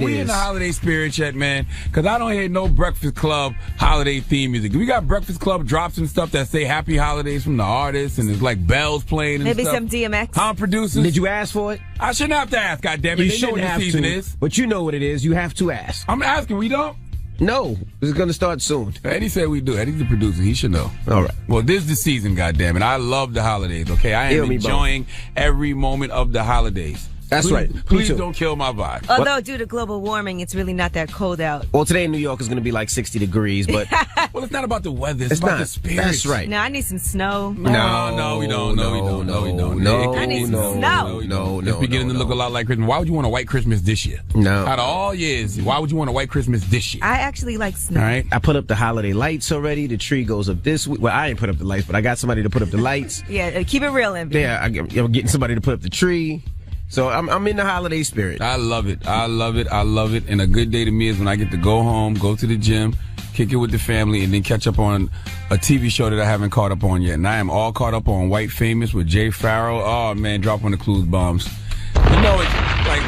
We in the holiday spirit yet, man? Because I don't hear no Breakfast Club holiday theme music. We got Breakfast Club drops and stuff that say Happy Holidays from the artists, and there's like bells playing and maybe stuff. Some DMX. Huh, producers? Did you ask for it? I shouldn't have to ask, goddammit. You They know what the season is. But you know what it is. You have to ask. I'm asking, we don't? No, it's going to start soon. Eddie said we do. Eddie's the producer. He should know. All right. Well, this is the season, goddammit. I love the holidays, okay? I am enjoying every moment of the holidays. That's right. Please don't kill my vibe. Although, due to global warming, it's really not that cold out. Well, today in New York is going to be like 60 degrees, but... Well, it's not about the weather. It's about the spirit. That's right. No, I need some snow. No, we don't. I need some snow. No. It's beginning to look a lot like Christmas. Why would you want a white Christmas this year? No. Out of all years, why would you want a white Christmas this year? I actually like snow. All right. I put up the holiday lights already. The tree goes up this week. Well, I ain't put up the lights, but I got somebody to put up the lights. Yeah, keep it real, Envy. Yeah, I'm getting somebody to put up the tree. So I'm in the holiday spirit. I love it. And a good day to me is when I get to go home, go to the gym, kick it with the family, and then catch up on a TV show that I haven't caught up on yet. And I am all caught up on White Famous with Jay Farrell. Oh, man, drop on the clues bombs. You know, it's like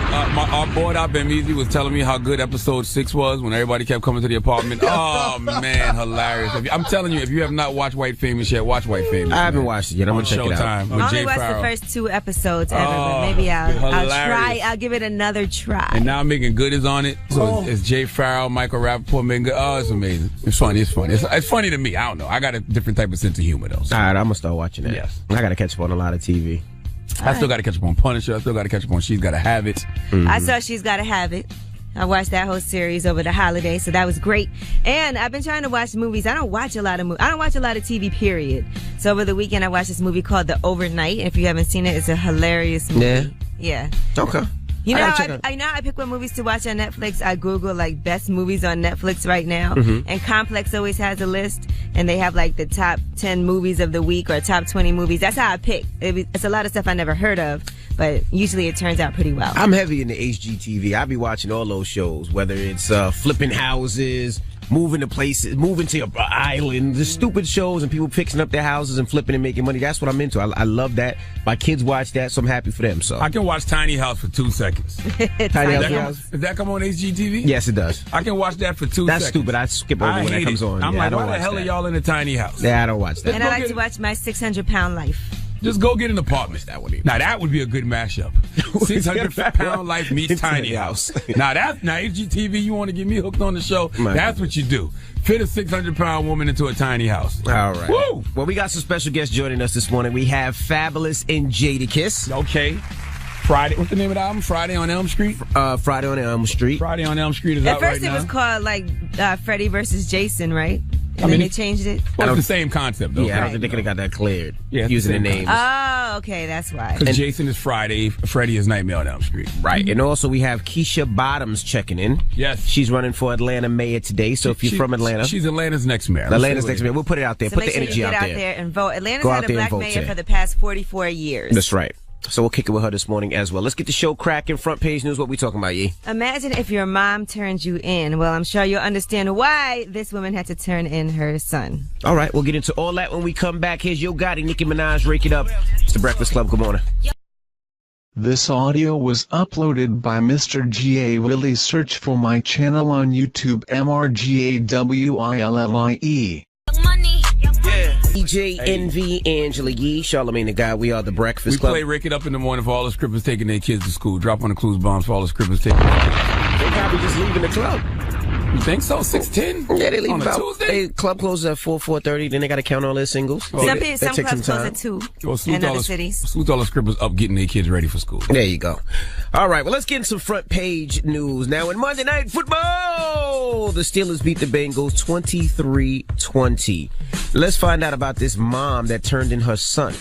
our boy out Easy was telling me how good episode 6 was when everybody kept coming to the apartment. Oh, man, hilarious. I'm telling you, if you have not watched White Famous yet, watch White Famous. I haven't watched it yet. I'm going to check it out. I only watched the first 2 episodes ever, but maybe I'll try. I'll give it another try. And now Megan Good is on it. So it's Jay Farrell, Michael Rappaport, Megan Good. Oh, it's amazing. It's funny. It's funny to me. I don't know. I got a different type of sense of humor, though. So. All right, I'm going to start watching it. Yes. I got to catch up on a lot of TV. I still got to catch up on Punisher. I still got to catch up on She's Gotta Have It. Mm-hmm. I saw She's Gotta Have It. I watched that whole series over the holidays, so that was great. And I've been trying to watch movies. I don't watch a lot of TV, period. So over the weekend, I watched this movie called The Overnight. And if you haven't seen it, it's a hilarious movie. Yeah. Okay. You know, I pick what movies to watch on Netflix. I Google like best movies on Netflix right now, and Complex always has a list, and they have like the top 10 movies of the week or top 20 movies. That's how I pick. It's a lot of stuff I never heard of, but usually it turns out pretty well. I'm heavy in the HGTV. I be watching all those shows, whether it's flipping houses, moving to places, moving to an island, the stupid shows and people fixing up their houses and flipping and making money. That's what I'm into. I love that. My kids watch that, so I'm happy for them. So I can watch Tiny House for 2 seconds. Tiny House. Does that come on HGTV? Yes, it does. I can watch that for 2 seconds. That's stupid. I skip over when that comes on. I'm like, why the hell are y'all in a tiny house? Yeah, I don't watch that. And I like to watch My 600-Pound Life. Just go get an apartment. Now that would be a good mashup. 600-pound life meets tiny house. Now HGTV, you want to get me hooked on the show? That's what you do. Fit a 600-pound woman into a tiny house. All right. Woo! Well, we got some special guests joining us this morning. We have Fabolous and Jadakiss. Okay. Friday. What's the name of the album? Friday on Elm Street? Friday on Elm Street. Friday on Elm Street is out right now. At first it was called like Freddy versus Jason, right? And then they changed it? Well, it's the same concept, though. Yeah, I don't think they could have got that cleared. Yeah, using the names. Oh, okay, that's why. Because Jason is Friday, Freddy is Nightmare on Elm Street. Right, and also we have Keisha Bottoms checking in. Yes. She's running for Atlanta mayor today, so if you're from Atlanta. She's Atlanta's next mayor. Atlanta's next mayor. We'll put it out there. So put make the sure energy you out get there. out there and vote. Atlanta's Go had out a there and black vote mayor for the past 44 years. That's right. So we'll kick it with her this morning as well. Let's get the show cracking. Front page news. What we talking about, Yee? Imagine if your mom turned you in. Well, I'm sure you'll understand why this woman had to turn in her son. All right, we'll get into all that when we come back. Here's Yo Gotti, Nicki Minaj, Rake It Up. It's the Breakfast Club. Good morning. This audio was uploaded by Mr. G.A. Willie. Search for my channel on YouTube, MRGAWILLIE. DJ Envy, Angela Yee, Charlamagne the Guy. We are the Breakfast Club. We play Rake It Up in the morning for all the scrippers taking their kids to school. Drop on the clues bombs for all the scrippers taking their kids to school. They probably just leaving the club. You think so? 6:10? Yeah, they leave on about a Tuesday. Club closes at 4:30. Then they got to count all their singles. Some clubs close at 2 in other cities. Salute all the scrippers up getting their kids ready for school. There you go. All right, well, let's get into some front page news. Now, in Monday Night Football, the Steelers beat the Bengals 23-20. Let's find out about this mom that turned in her son.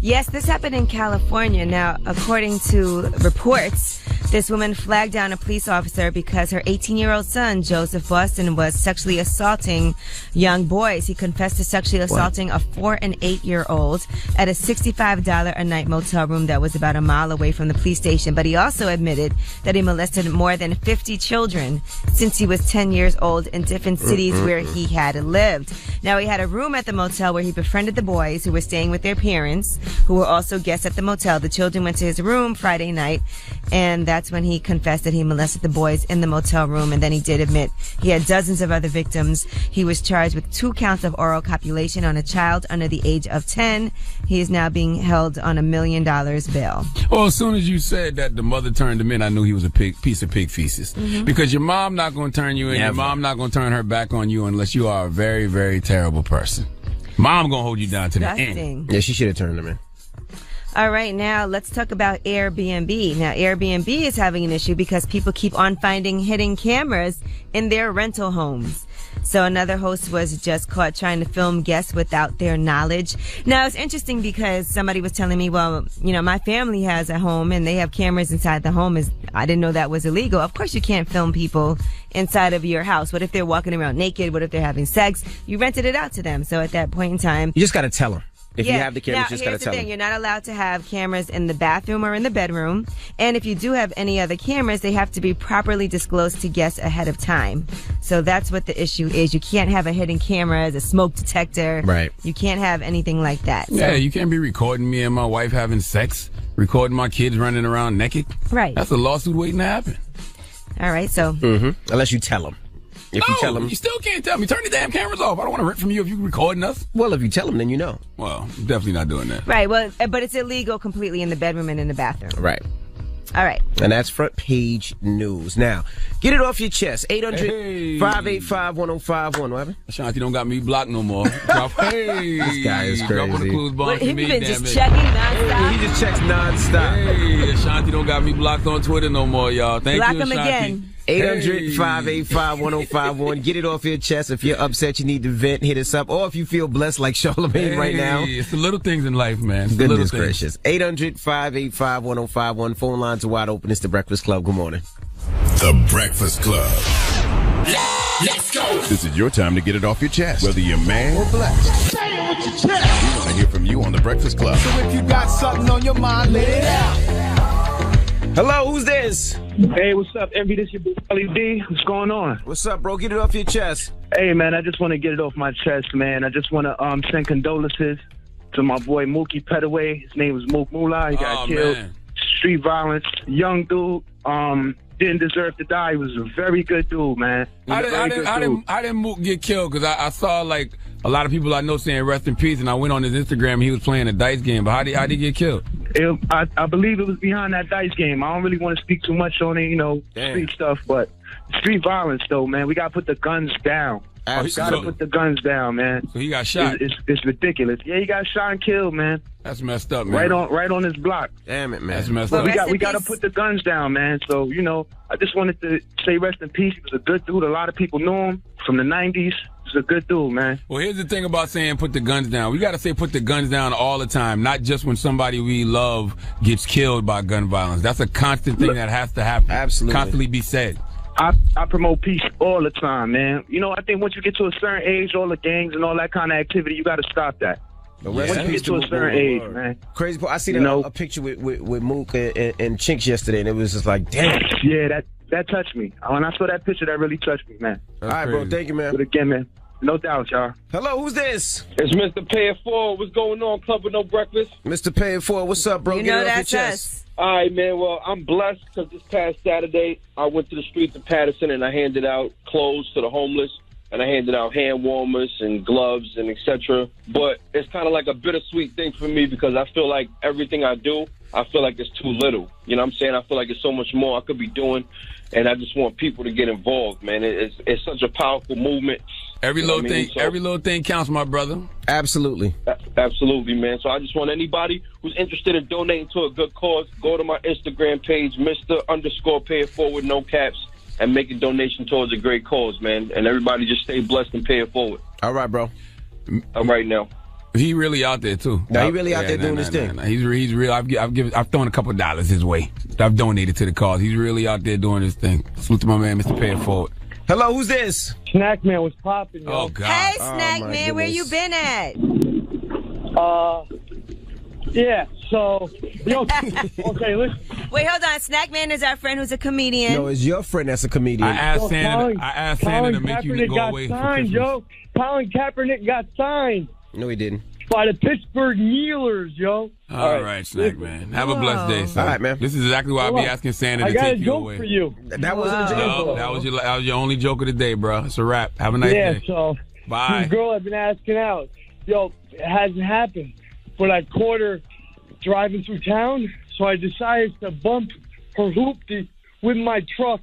Yes, this happened in California. Now, according to reports, this woman flagged down a police officer because her 18-year-old son, Joseph Boston, was sexually assaulting young boys. He confessed to sexually assaulting a 4- and 8-year-old at a $65 a night motel room that was about a mile away from the police station. But he also admitted that he molested more than 50 children since he was 10 years old in different cities where he had lived. Now, he had a room at the motel where he befriended the boys who were staying with their parents, who were also guests at the motel. The children went to his room Friday night, and that's that's when he confessed that he molested the boys in the motel room, and then he did admit he had dozens of other victims. He was charged with 2 counts of oral copulation on a child under the age of 10. He is now being held on $1 million bail. Well, as soon as you said that the mother turned him in, I knew he was a piece of pig feces. Because your mom not going to turn you in. Never. Your mom not going to turn her back on you unless you are a very, very terrible person. Mom going to hold you down to the end. Yeah, she should have turned him in. All right, now let's talk about Airbnb. Now, Airbnb is having an issue because people keep on finding hidden cameras in their rental homes. So another host was just caught trying to film guests without their knowledge. Now, it's interesting because somebody was telling me, well, you know, my family has a home and they have cameras inside the home. I didn't know that was illegal. Of course, you can't film people inside of your house. What if they're walking around naked? What if they're having sex? You rented it out to them. So at that point in time, you just got to tell them. If you have the cameras, now, just got to tell them. You're not allowed to have cameras in the bathroom or in the bedroom. And if you do have any other cameras, they have to be properly disclosed to guests ahead of time. So that's what the issue is. You can't have a hidden camera as a smoke detector. Right. You can't have anything like that. Yeah, you can't be recording me and my wife having sex, recording my kids running around naked. Right. That's a lawsuit waiting to happen. All right, so. Unless you tell them. If you tell them, you still can't tell me. Turn the damn cameras off. I don't want to rent from you if you're recording us. Well, if you tell them, then you know. Well, definitely not doing that. Right, well, but it's illegal completely in the bedroom and in the bathroom. Right. All right. And that's front page news. Now, get it off your chest. 800-585-1051. What happened? Ashanti don't got me blocked no more. This guy is crazy. Drop on the clues bomb. He's been just checking nonstop. He just checks nonstop. Hey, Ashanti don't got me blocked on Twitter no more, y'all. Thank Block you, him Ashanti. again. 800-585-1051. Get it off your chest. If you're upset, you need to vent, hit us up. Or if you feel blessed like Charlamagne right now. It's the little things in life, man. It's Goodness gracious. 800-585-1051. Phone lines are wide open. It's The Breakfast Club. Good morning. The Breakfast Club. Let's go. This is your time to get it off your chest, whether you're mad or blessed. Say it with your chest. We want to hear from you on The Breakfast Club. So if you got something on your mind, let it out. Hello, who's this? Hey, what's up, Envy? This your boy LED. What's going on? What's up, bro? Get it off your chest. Hey, man, I just want to get it off my chest, man. I just want to send condolences to my boy Mookie Petaway. His name was Mook Moolah. He got killed. Man. Street violence. Young dude. Didn't deserve to die. He was a very good dude, man. How did Mook get killed? Because I saw like a lot of people I know saying rest in peace, and I went on his Instagram and he was playing a dice game. But how did he get killed? I believe it was behind that dice game. I don't really want to speak too much on it, street stuff, but street violence, though, man. We got to put the guns down. Absolutely. Got to put the guns down, man. So he got shot. It's ridiculous. Yeah, he got shot and killed, man. That's messed up, man. Right on his block. Damn it, man. That's messed Well, up. We got to put the guns down, man. So, I just wanted to say rest in peace. He was a good dude. A lot of people knew him from the 90s. He's a good dude, man. Well, here's the thing about saying put the guns down. We got to say put the guns down all the time, not just when somebody we love gets killed by gun violence. That's a constant thing that has to happen. Absolutely. Constantly be said. I promote peace all the time, man. I think once you get to a certain age, all the gangs and all that kind of activity, you got to stop that. Once you get to a certain age, man. Crazy. I seen a picture with Mook and Chinks yesterday, and it was just like, damn. Yeah, that touched me. When I saw that picture, that really touched me, man. All right, bro. Thank you, man. But again, man, no doubt, y'all. Hello, who's this? It's Mr. Pay It Forward. What's going on, Club with No Breakfast? Mr. Pay It Forward. What's up, bro? You Get know it off your that's chest. us. All right, man. Well, I'm blessed because this past Saturday, I went to the streets of Patterson and I handed out clothes to the homeless, and I handed out hand warmers and gloves and etc. But it's kind of like a bittersweet thing for me because I feel like everything I do, I feel like it's too little. You know what I'm saying? I feel like there's so much more I could be doing, and I just want people to get involved, man. It's such a powerful movement. Every little thing counts, my brother. Absolutely. Absolutely, man. So I just want anybody who's interested in donating to a good cause, go to my Instagram page, Mr._Pay It Forward, no caps, and make a donation towards a great cause, man. And everybody just stay blessed and pay it forward. All right, bro. All right now. He really out there too. No, he really out there doing his thing. He's real. I've thrown a couple $2 his way. I've donated to the cause. He's really out there doing his thing. Salute to my man, Mr. Pay It Forward. Hello, who's this? Snack Man was popping, yo. Oh God. Hey, Snack Man, where you been at? Yeah, so, okay, listen. Wait, hold on. Snack Man is our friend who's a comedian. No, it's your friend that's a comedian. I asked Santa to make you go away for Christmas. Colin Kaepernick got signed. No, he didn't. by the Pittsburgh Nealers, yo. All right, Snack Man. Have a blessed day, son. All right, man. This is exactly why I'll be asking Santa to I got take a you joke away. for you. That wasn't a joke. No, that was your only joke of the day, bro. It's a wrap. Have a nice day. So Bye. this girl I've been asking out, yo, it hasn't happened, but I caught her driving through town, so I decided to bump her hoopty with my truck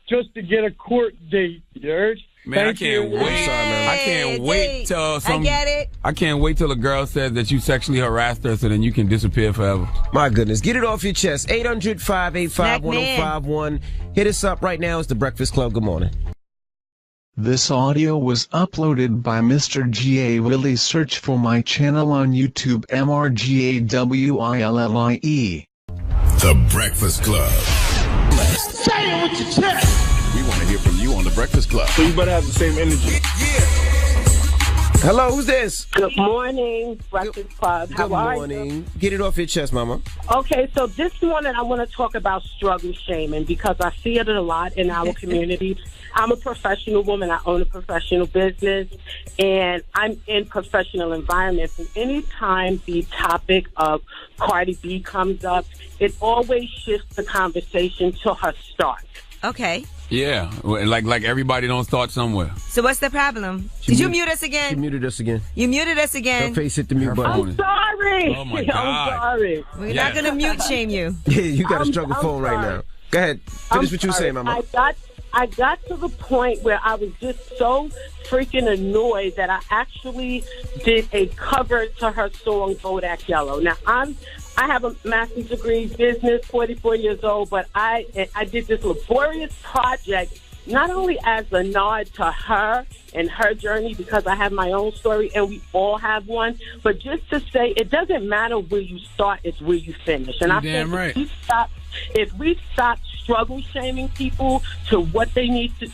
just to get a court date. You heard? Man, I can't wait. I can't wait till I get it. I can't wait till a girl says that you sexually harassed her, so then you can disappear forever. My goodness. Get it off your chest. 800-585-1051. Hit us up right now. It's The Breakfast Club. Good morning. This audio was uploaded by Mr. G.A. Willie. Search for my channel on YouTube, MRGAWILLIE. The Breakfast Club. Say it with your chest. We want to hear from you on The Breakfast Club. So you better have the same energy. Hello, who's this? Good morning, Breakfast Club. How are you? Good morning. Get it off your chest, mama. Okay, so this morning I want to talk about struggle shaming because I see it a lot in our community. I'm a professional woman. I own a professional business, and I'm in professional environments. And anytime the topic of Cardi B comes up, it always shifts the conversation to her start. Okay. Yeah, like everybody don't start somewhere. So what's the problem? Did you mute us again? She muted us again. You muted us again. Her face hit the mute button. I'm sorry. Oh, my God. I'm sorry. We're not going to mute shame you. Yeah, you got a struggle I'm phone right sorry. now. Go ahead. Finish what you were saying, mama. I got to the point where I was just so freaking annoyed that I actually did a cover to her song Bodak Yellow. Now I have a master's degree business, 44 years old, but I did this laborious project not only as a nod to her and her journey because I have my own story and we all have one, but just to say it doesn't matter where you start, it's where you finish. And I think if we stop struggle shaming people to what they need to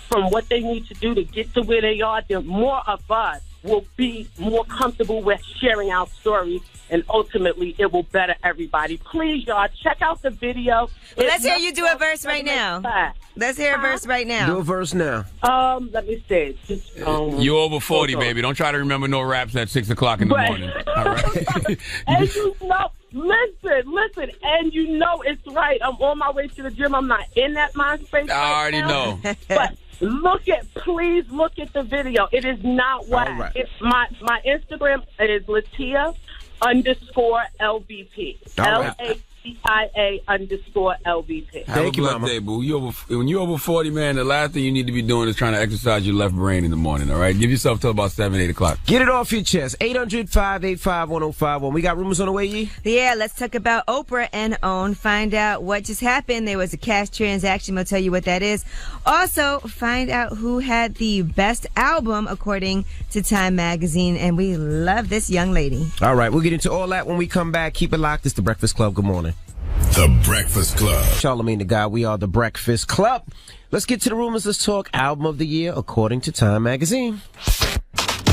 do to get to where they are, then more of us will be more comfortable with sharing our stories, and ultimately it will better everybody. Please, y'all, check out the video. Well, let's hear you do a verse right now. Let's hear a verse right now. Do a verse now. Let me see. You over 40, baby. Don't try to remember no raps at 6 o'clock in the morning. All right. And you know, listen, and you know it's right. I'm on my way to the gym. I'm not in that mind space. I already know. But please look at the video. It is not whack. Right. It's my Instagram is Latia_LVP. LATIA_LVP. Have a blessed day, boo. When you're over 40, man, the last thing you need to be doing is trying to exercise your left brain in the morning, all right? Give yourself till about 7, 8 o'clock. Get it off your chest. 800-585-1051. We got rumors on the way, Yee? Yeah, let's talk about Oprah and OWN. Find out what just happened. There was a cash transaction. We'll tell you what that is. Also, find out who had the best album according to Time Magazine. And we love this young lady. All right, we'll get into all that when we come back. Keep it locked. It's The Breakfast Club. Good morning. The Breakfast Club. Charlamagne the Guy. We are The Breakfast Club. Let's get to the rumors. Let's talk album of the year according to Time Magazine.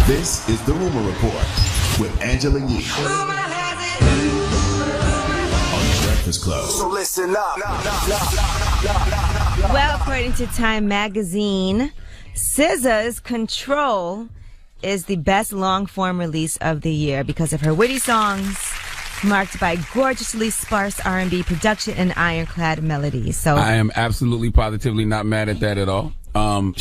This is The Rumor Report with Angela Yee. On The Breakfast Club. So listen up. Well, according to Time Magazine, SZA's Control is the best long-form release of the year because of her witty songs, marked by gorgeously sparse R&B production and ironclad melodies. So I am absolutely positively not mad at that at all. I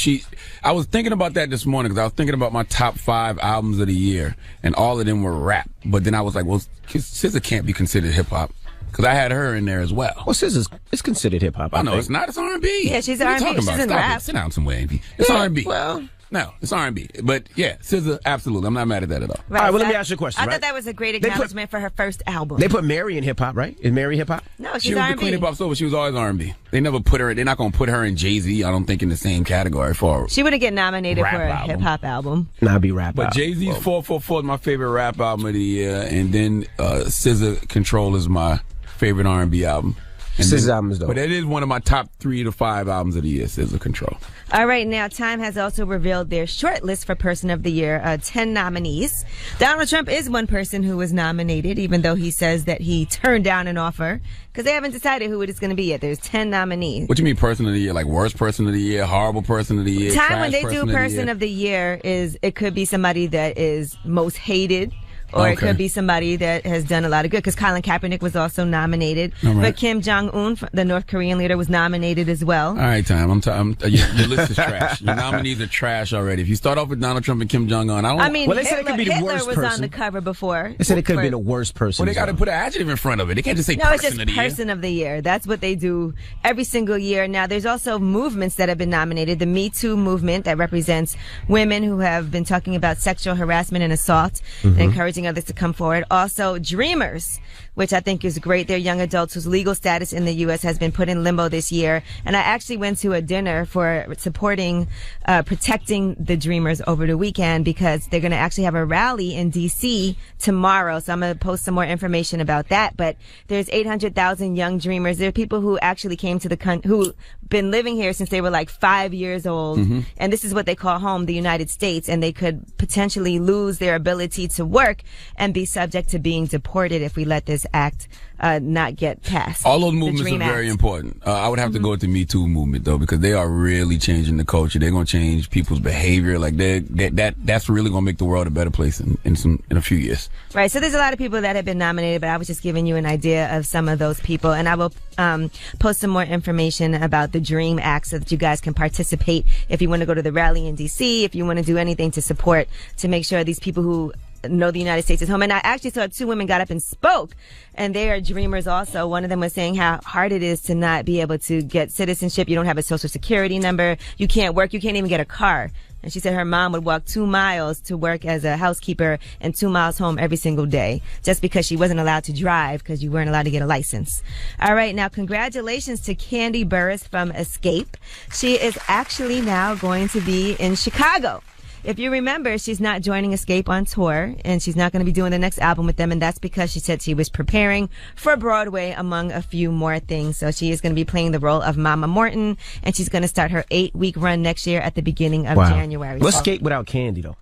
was thinking about that this morning because I was thinking about my top 5 albums of the year, and all of them were rap. But then I was like, well, SZA can't be considered hip hop because I had her in there as well. Well, SZA's it's considered hip hop. I know it's not. It's R&B. Yeah, she's What are you R&B. talking She's about? in Stop rap. it. Sit down somewhere, Andy. It's R&B. Well, no, it's R&B. But yeah, SZA, absolutely. I'm not mad at that at all. Right, all right, well, so let me ask you a question. I right? thought that was a great acknowledgement for her first album. They put Mary in hip hop, right? Is Mary hip hop? No, She she's was R&B. the queen of pop soul, but she was always R&B. They never put her. They're not going to put her and Jay-Z, I don't think, in the same category for. She wouldn't get nominated Rap for a album. hip hop album. Nah, I'd be rap. But Jay-Z's 444 is my favorite rap album of the year, and then SZA Control is my favorite R&B album. SZA album is dope. But it is one of my top 3 to 5 albums of the year, SZA Control. All right, now Time has also revealed their short list for Person of the Year, 10 nominees. Donald Trump is one person who was nominated, even though he says that he turned down an offer, because they haven't decided who it is going to be yet. There's 10 nominees. What you mean Person of the Year? Like worst Person of the Year, horrible Person of the Year, Time trash when they do Person of the Year is it could be somebody that is most hated Or it could be somebody that has done a lot of good, because Colin Kaepernick was also nominated. Right. But Kim Jong-un, the North Korean leader, was nominated as well. All right, Tom. Your list is trash. Your nominees are trash already. If you start off with Donald Trump and Kim Jong-un, they said it could be the worst was person. On the cover before. They said it could have been the worst person. Well, they got to put an adjective in front of it. They can't just say no, person it's just of the year. person of the year. That's what they do every single year. Now, there's also movements that have been nominated. The Me Too movement that represents women who have been talking about sexual harassment and assault and encouraging others to come forward. Also, Dreamers, which I think is great. They're young adults whose legal status in the U.S. has been put in limbo this year. And I actually went to a dinner for supporting, protecting the Dreamers over the weekend, because they're going to actually have a rally in D.C. tomorrow. So I'm going to post some more information about that. But there's 800,000 young Dreamers. There are people who actually came to the country, who been living here since they were like 5 years old. And this is what they call home, the United States. And they could potentially lose their ability to work and be subject to being deported if we let this act not get passed. All those movements are very important. I would have to go with the Me Too movement, though, because they are really changing the culture. They're going to change people's behavior. Like that's really going to make the world a better place in a few years. Right. So there's a lot of people that have been nominated, but I was just giving you an idea of some of those people. And I will post some more information about the DREAM Act so that you guys can participate if you want to go to the rally in D.C., if you want to do anything to support, to make sure these people who know the United States is home. And I actually saw 2 women got up and spoke, and they are Dreamers also. One of them was saying how hard it is to not be able to get citizenship. You don't have a social security number. You can't work. You can't even get a car. And she said her mom would walk 2 miles to work as a housekeeper and 2 miles home every single day, just because she wasn't allowed to drive because you weren't allowed to get a license. All right. Now, congratulations to Candy Burris from Escape. She is actually now going to be in Chicago. If you remember, she's not joining Escape on tour, and she's not going to be doing the next album with them, and that's because she said she was preparing for Broadway, among a few more things. So she is going to be playing the role of Mama Morton, and she's going to start her 8-week run next year at the beginning of January. What's Escape without Candy, though?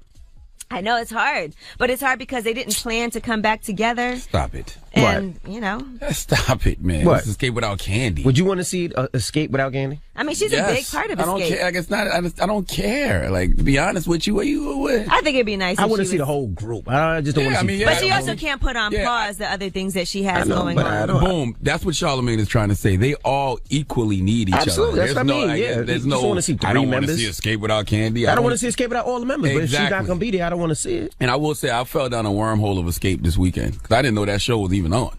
I know it's hard, but it's hard because they didn't plan to come back together. Stop it. And, you know. Stop it, man. What? It's Escape without Candy. Would you want to see Escape without Candy? I mean, she's a big part of Escape. I don't care. Like, it's not, I don't care. Like, to be honest with you, I think it'd be nice. I want to see the whole group. I just don't want to see. But she also can't put on pause the other things that she has going on. Boom. That's what Charlamagne is trying to say. They all equally need each Absolutely. other. That's what I mean. There's you no. just want to see 3 I don't members. want to see Escape without Candy. I don't want to see Escape without all the members. Exactly. But if she's not going to be there, I don't want to see it. And I will say, I fell down a wormhole of Escape this weekend because I didn't know that show was even on.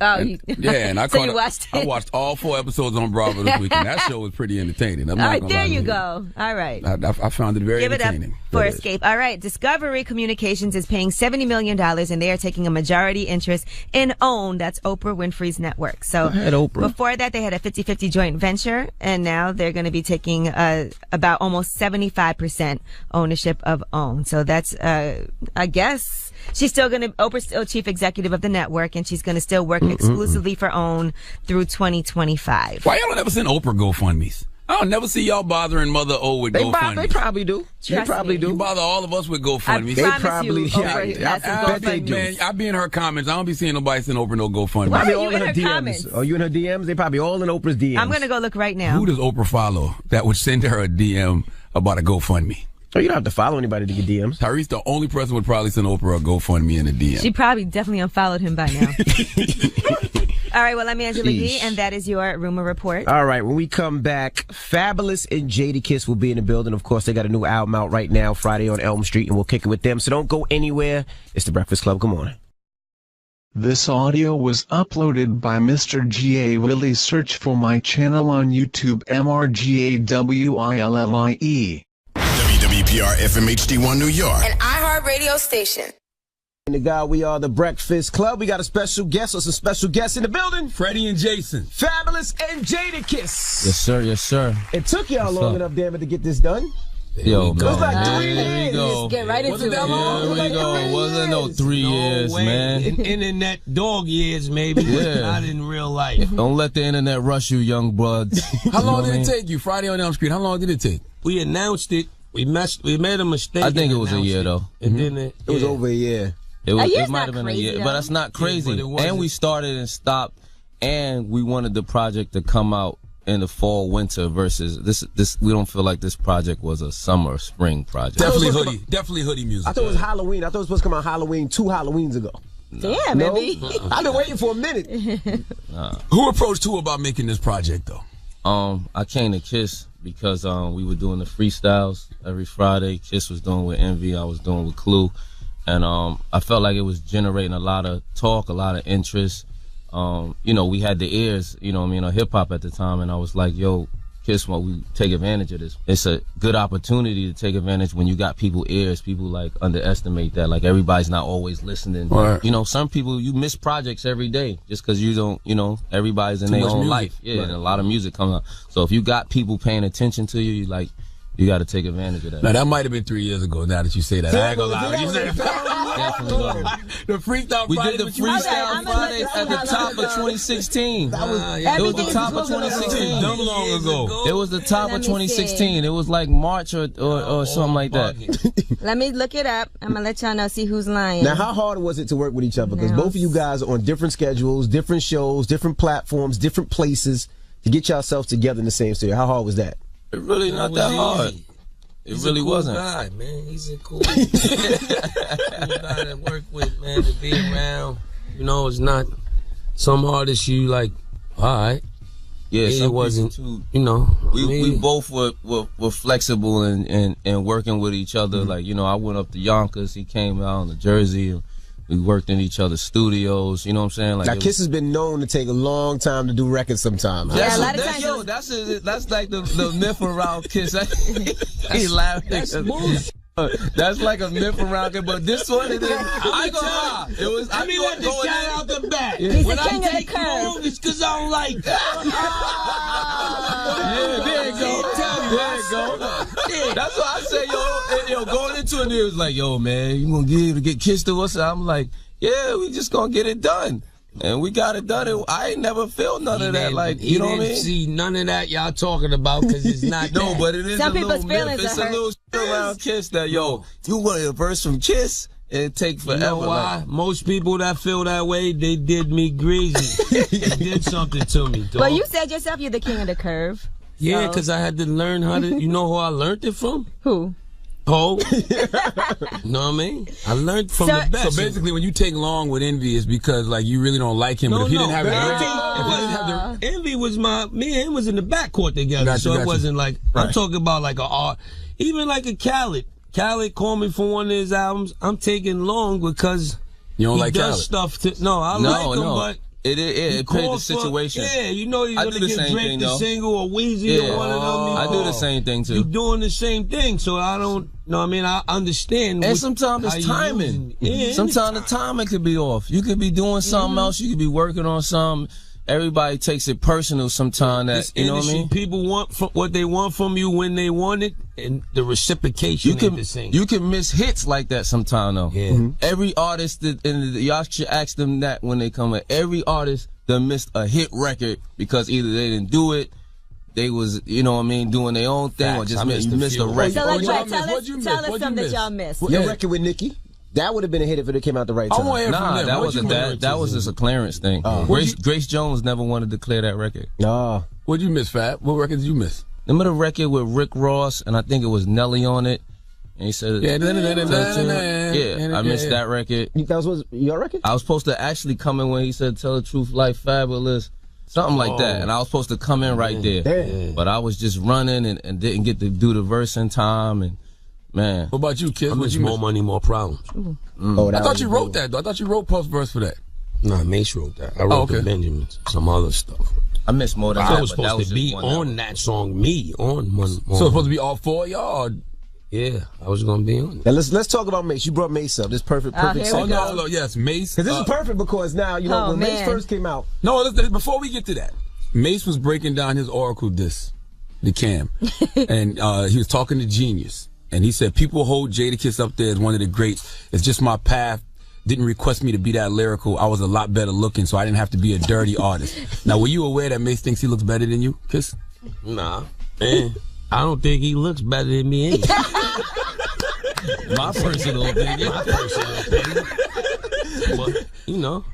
Oh, and I so you watched it? I watched all 4 episodes on Bravo this weekend. That show was pretty entertaining. All right, there you go. All right. I found it very entertaining. Give it up for Escape. All right, Discovery Communications is paying $70 million, and they are taking a majority interest in OWN. That's Oprah Winfrey's network. So before that, they had a 50-50 joint venture, and now they're going to be taking about almost 75% ownership of OWN. So that's, I guess... She's still Oprah's still chief executive of the network, and she's going to still work exclusively for OWN through 2025. Why y'all don't ever send Oprah GoFundMe's? I don't never see y'all bothering Mother O with GoFundMe. They probably do. They probably do. You bother all of us with GoFundMe. They probably do. I bet they do. Man, I be in her comments. I don't be seeing nobody send Oprah no GoFundMe. Why are you in her comments? Are you in her DMs? They probably all in Oprah's DMs. I'm going to go look right now. Who does Oprah follow that would send her a DM about a GoFundMe? Oh, you don't have to follow anybody to get DMs. Tyrese, the only person would probably send Oprah a GoFundMe in a DM. She probably definitely unfollowed him by now. All right, well, I'm Angela Yee, and that is your Rumor Report. All right, when we come back, Fabolous and Jadakiss will be in the building. Of course, they got a new album out right now, Friday on Elm Street, and we'll kick it with them. So don't go anywhere. It's The Breakfast Club. Good morning. This audio was uploaded by Mr. G.A. Willie. Search for my channel on YouTube, MRGAWILLIE. WWPR FM HD1 New York. An iHeart radio station. And the guy, we are The Breakfast Club. We got a special guest or some special guests in the building. Freddie and Jason. Fabolous and Jadakiss. Yes, sir. Yes, sir. It took y'all long enough, damn it, to get this done. Yo, man. It was like 3 years. Here we go. Just get right into it. Here we go. Wasn't no 3 years, man. In internet dog years, maybe, but not in real life. Don't let the internet rush you, young bloods. How long did it take you? Friday on Elm Street. How long did it take? We announced it. We made a mistake. I think it was a year, though. And then it was over a year. It might have been a year, but that's not crazy. Yeah, and we started and stopped, and we wanted the project to come out in the fall, winter versus this. We don't feel like this project was a summer, spring project. Definitely hoodie music. I thought it was Halloween. I thought it was supposed to come out Halloween 2 Halloweens ago. Damn, baby. I've been waiting for a minute. Who approached who about making this project though? I came to Kiss because we were doing the freestyles every Friday. Kiss was doing with Envy, I was doing with Clue, and I felt like it was generating a lot of talk, a lot of interest. We had the ears, of hip hop at the time, and I was like, yo, Kiss, well, we take advantage of this. It's a good opportunity to take advantage when you got people ears. People like underestimate that. Like everybody's not always listening. Right. Some people, you miss projects every day just because you don't, everybody's in their own life. Yeah, and a lot of music comes out. So if you got people paying attention to you, you got to take advantage of that. Now, that might have been 3 years ago now that you say that. I ain't gonna lie. You said the freestyle we Friday. did the freestyle Friday at the top of 2016. It was the top of 2016. Dumb long ago. It was the top of 2016. It was like March or something like that. Let me look it up. I'm going to let y'all know, see who's lying. Now, how hard was it to work with each other? Because both of you guys are on different schedules, different shows, different platforms, different places to get yourselves together in the same studio. How hard was that? It really not that hard. It really wasn't. He's a cool guy, man. He's a cool guy to work with, man, to be around. It's not some artists you like, all right. Yeah, it wasn't, too, we both were flexible and working with each other. Mm-hmm. I went up to Yonkers. He came out in Jersey. And we worked in each other's studios. You know what I'm saying? Now, Kiss has been known to take a long time to do records sometimes. Yeah, a lot of times. That's like the myth around Kiss. He laughing. That's bullshit. That's like a myth around it, but this one, it didn't. I go lie. It was. Let me let this guy out the back. He's when the king of the curve. Long, it's because I don't like that. Yeah, there you go. There you go. That's what I say, yo, going into it, it was like, yo, man, you gonna be able to get kissed to us? I'm like, yeah, we just gonna get it done. And we got it done. I ain't never felt none of that. Like, you know what I mean? See none of that y'all talking about because it's not No, but it is Some a little people's myth. feelings It's are a little shit around Kiss that, yo, you want a verse from Kiss? It take forever. You know why? Most people that feel that way, they did me greasy. They did something to me, dog. Well, you said yourself you're the king of the curve. Yeah, because I had to learn how to, you know who I learned it from? Who? Ho. You know what I mean? I learned from the best. So basically, when you take long with Envy, it's because you really don't like him. No, but if he no. didn't have Envy was me and him was in the backcourt together. It wasn't like, I'm talking about like even like a Khaled. Khaled called me for one of his albums. I'm taking long because you don't like does Khaled. stuff to, no, I like him, but it played the situation. You're going to give Drake the single or Weezy or one of them. I do the same thing too. You're doing the same thing, so I don't. No, I mean I understand. And sometimes it's timing. Sometimes the timing could be off. You could be doing something else. You could be working on something. Everybody takes it personal sometimes. That you know what I mean. People want what they want from you when they want it, and the reciprocation ain't the same. You can miss hits like that sometimes though. Yeah. Mm-hmm. Every artist and y'all should ask them that when they come in. Every artist that missed a hit record because either they didn't do it, they was, you know what I mean, doing their own thing, or just missed a record. So tell us something that y'all missed. Your record with Nicki. That would have been a hit if it came out the right time. That wasn't that. That was just a clearance thing. Grace Jones never wanted to clear that record. What'd you miss, Fab? What record did you miss? Remember the record with Rick Ross, and I think it was Nelly on it. And he said, I missed that record. That was your record? I was supposed to actually come in when he said, "Tell the truth, like Fabulous." Something like that, and I was supposed to come in right there. Damn. But I was just running and didn't get to do the verse in time, and man. What about you, Kid? I miss More Money, More Problems. I thought you wrote that, though. I thought you wrote Puff's verse for that. No, Mace wrote that. I wrote the Benjamins, some other stuff. I miss more than that. I was but supposed to be on that song, me, on one. So it's supposed to be all four of y'all? Yeah, I was going to be on it. Now let's talk about Mace. You brought Mace up. This perfect segment. No, yes, Mace. Because this is perfect because now, when Mace first came out. No, before we get to that, Mace was breaking down his Oracle disc, the Cam, and he was talking to Genius, and he said, people hold Jadakiss up there as one of the greats. It's just my path. Didn't request me to be that lyrical. I was a lot better looking, so I didn't have to be a dirty artist. Now, were you aware that Mace thinks he looks better than you, Kiss? Nah, man. I don't think he looks better than me either. My personal opinion. But, you know.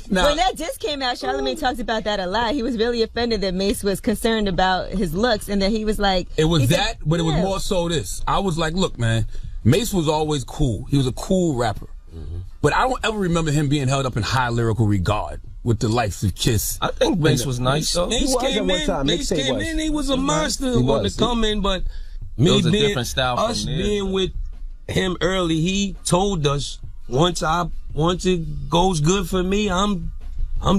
Now, when that disc came out, Charlamagne talked about that a lot. He was really offended that Mace was concerned about his looks, and that he was like... It was that, but it was more so this. I was like, look, man, Mace was always cool. He was a cool rapper. But I don't ever remember him being held up in high lyrical regard with the likes of Kiss. I think Mace was nice, though. Mace came in, he was a monster on the come in, but me being, different style us being with him early, he told us, once it goes good for me, I'm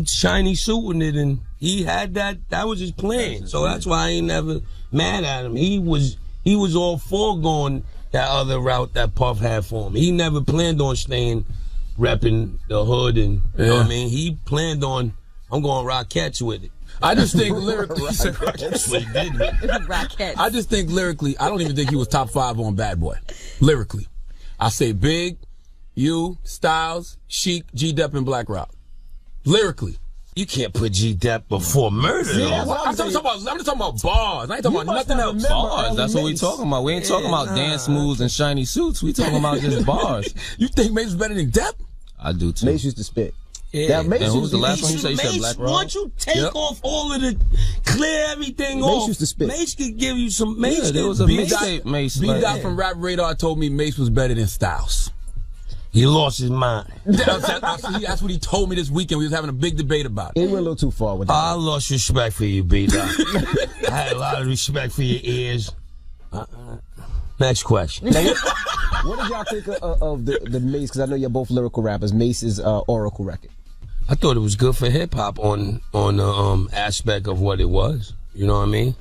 shiny suiting it, and he had that was his plan. So that's why I ain't never mad at him. He was all for going that other route that Puff had for him. He never planned on staying repping the hood, and you know what I mean? He planned on, I'm going Rockettes with it. I just think lyrically, that's what he did with it. I just think lyrically, I don't even think he was top 5 on Bad Boy. Lyrically. I say Big, you, Styles, Chic, G-Dep, and Black Rock. Lyrically. You can't put G-Dep before murder. Yeah, I'm just talking about bars. I ain't talking about nothing else. Bars. That's what we talking about. We ain't talking about dance moves and shiny suits. We talking about just bars. You think Mace was better than Depp? I do too. Mace used to spit. Yeah. Mace and who was the last one you said? You said Black Rock? Once you take off all of the, clear everything off. Mace used to spit. Mace could give you some. Mace there was a mixtape. Mace. B-Dot from Rap Radar told me Mace was better than Styles. He lost his mind. That's what he told me this weekend. We was having a big debate about it. He went a little too far with that. I lost respect for you, B-Dot. I had a lot of respect for your ears. Next question. Now, what did y'all think of the Mace? Because I know you're both lyrical rappers. Mace's Oracle record. I thought it was good for hip hop on the aspect of what it was. You know what I mean?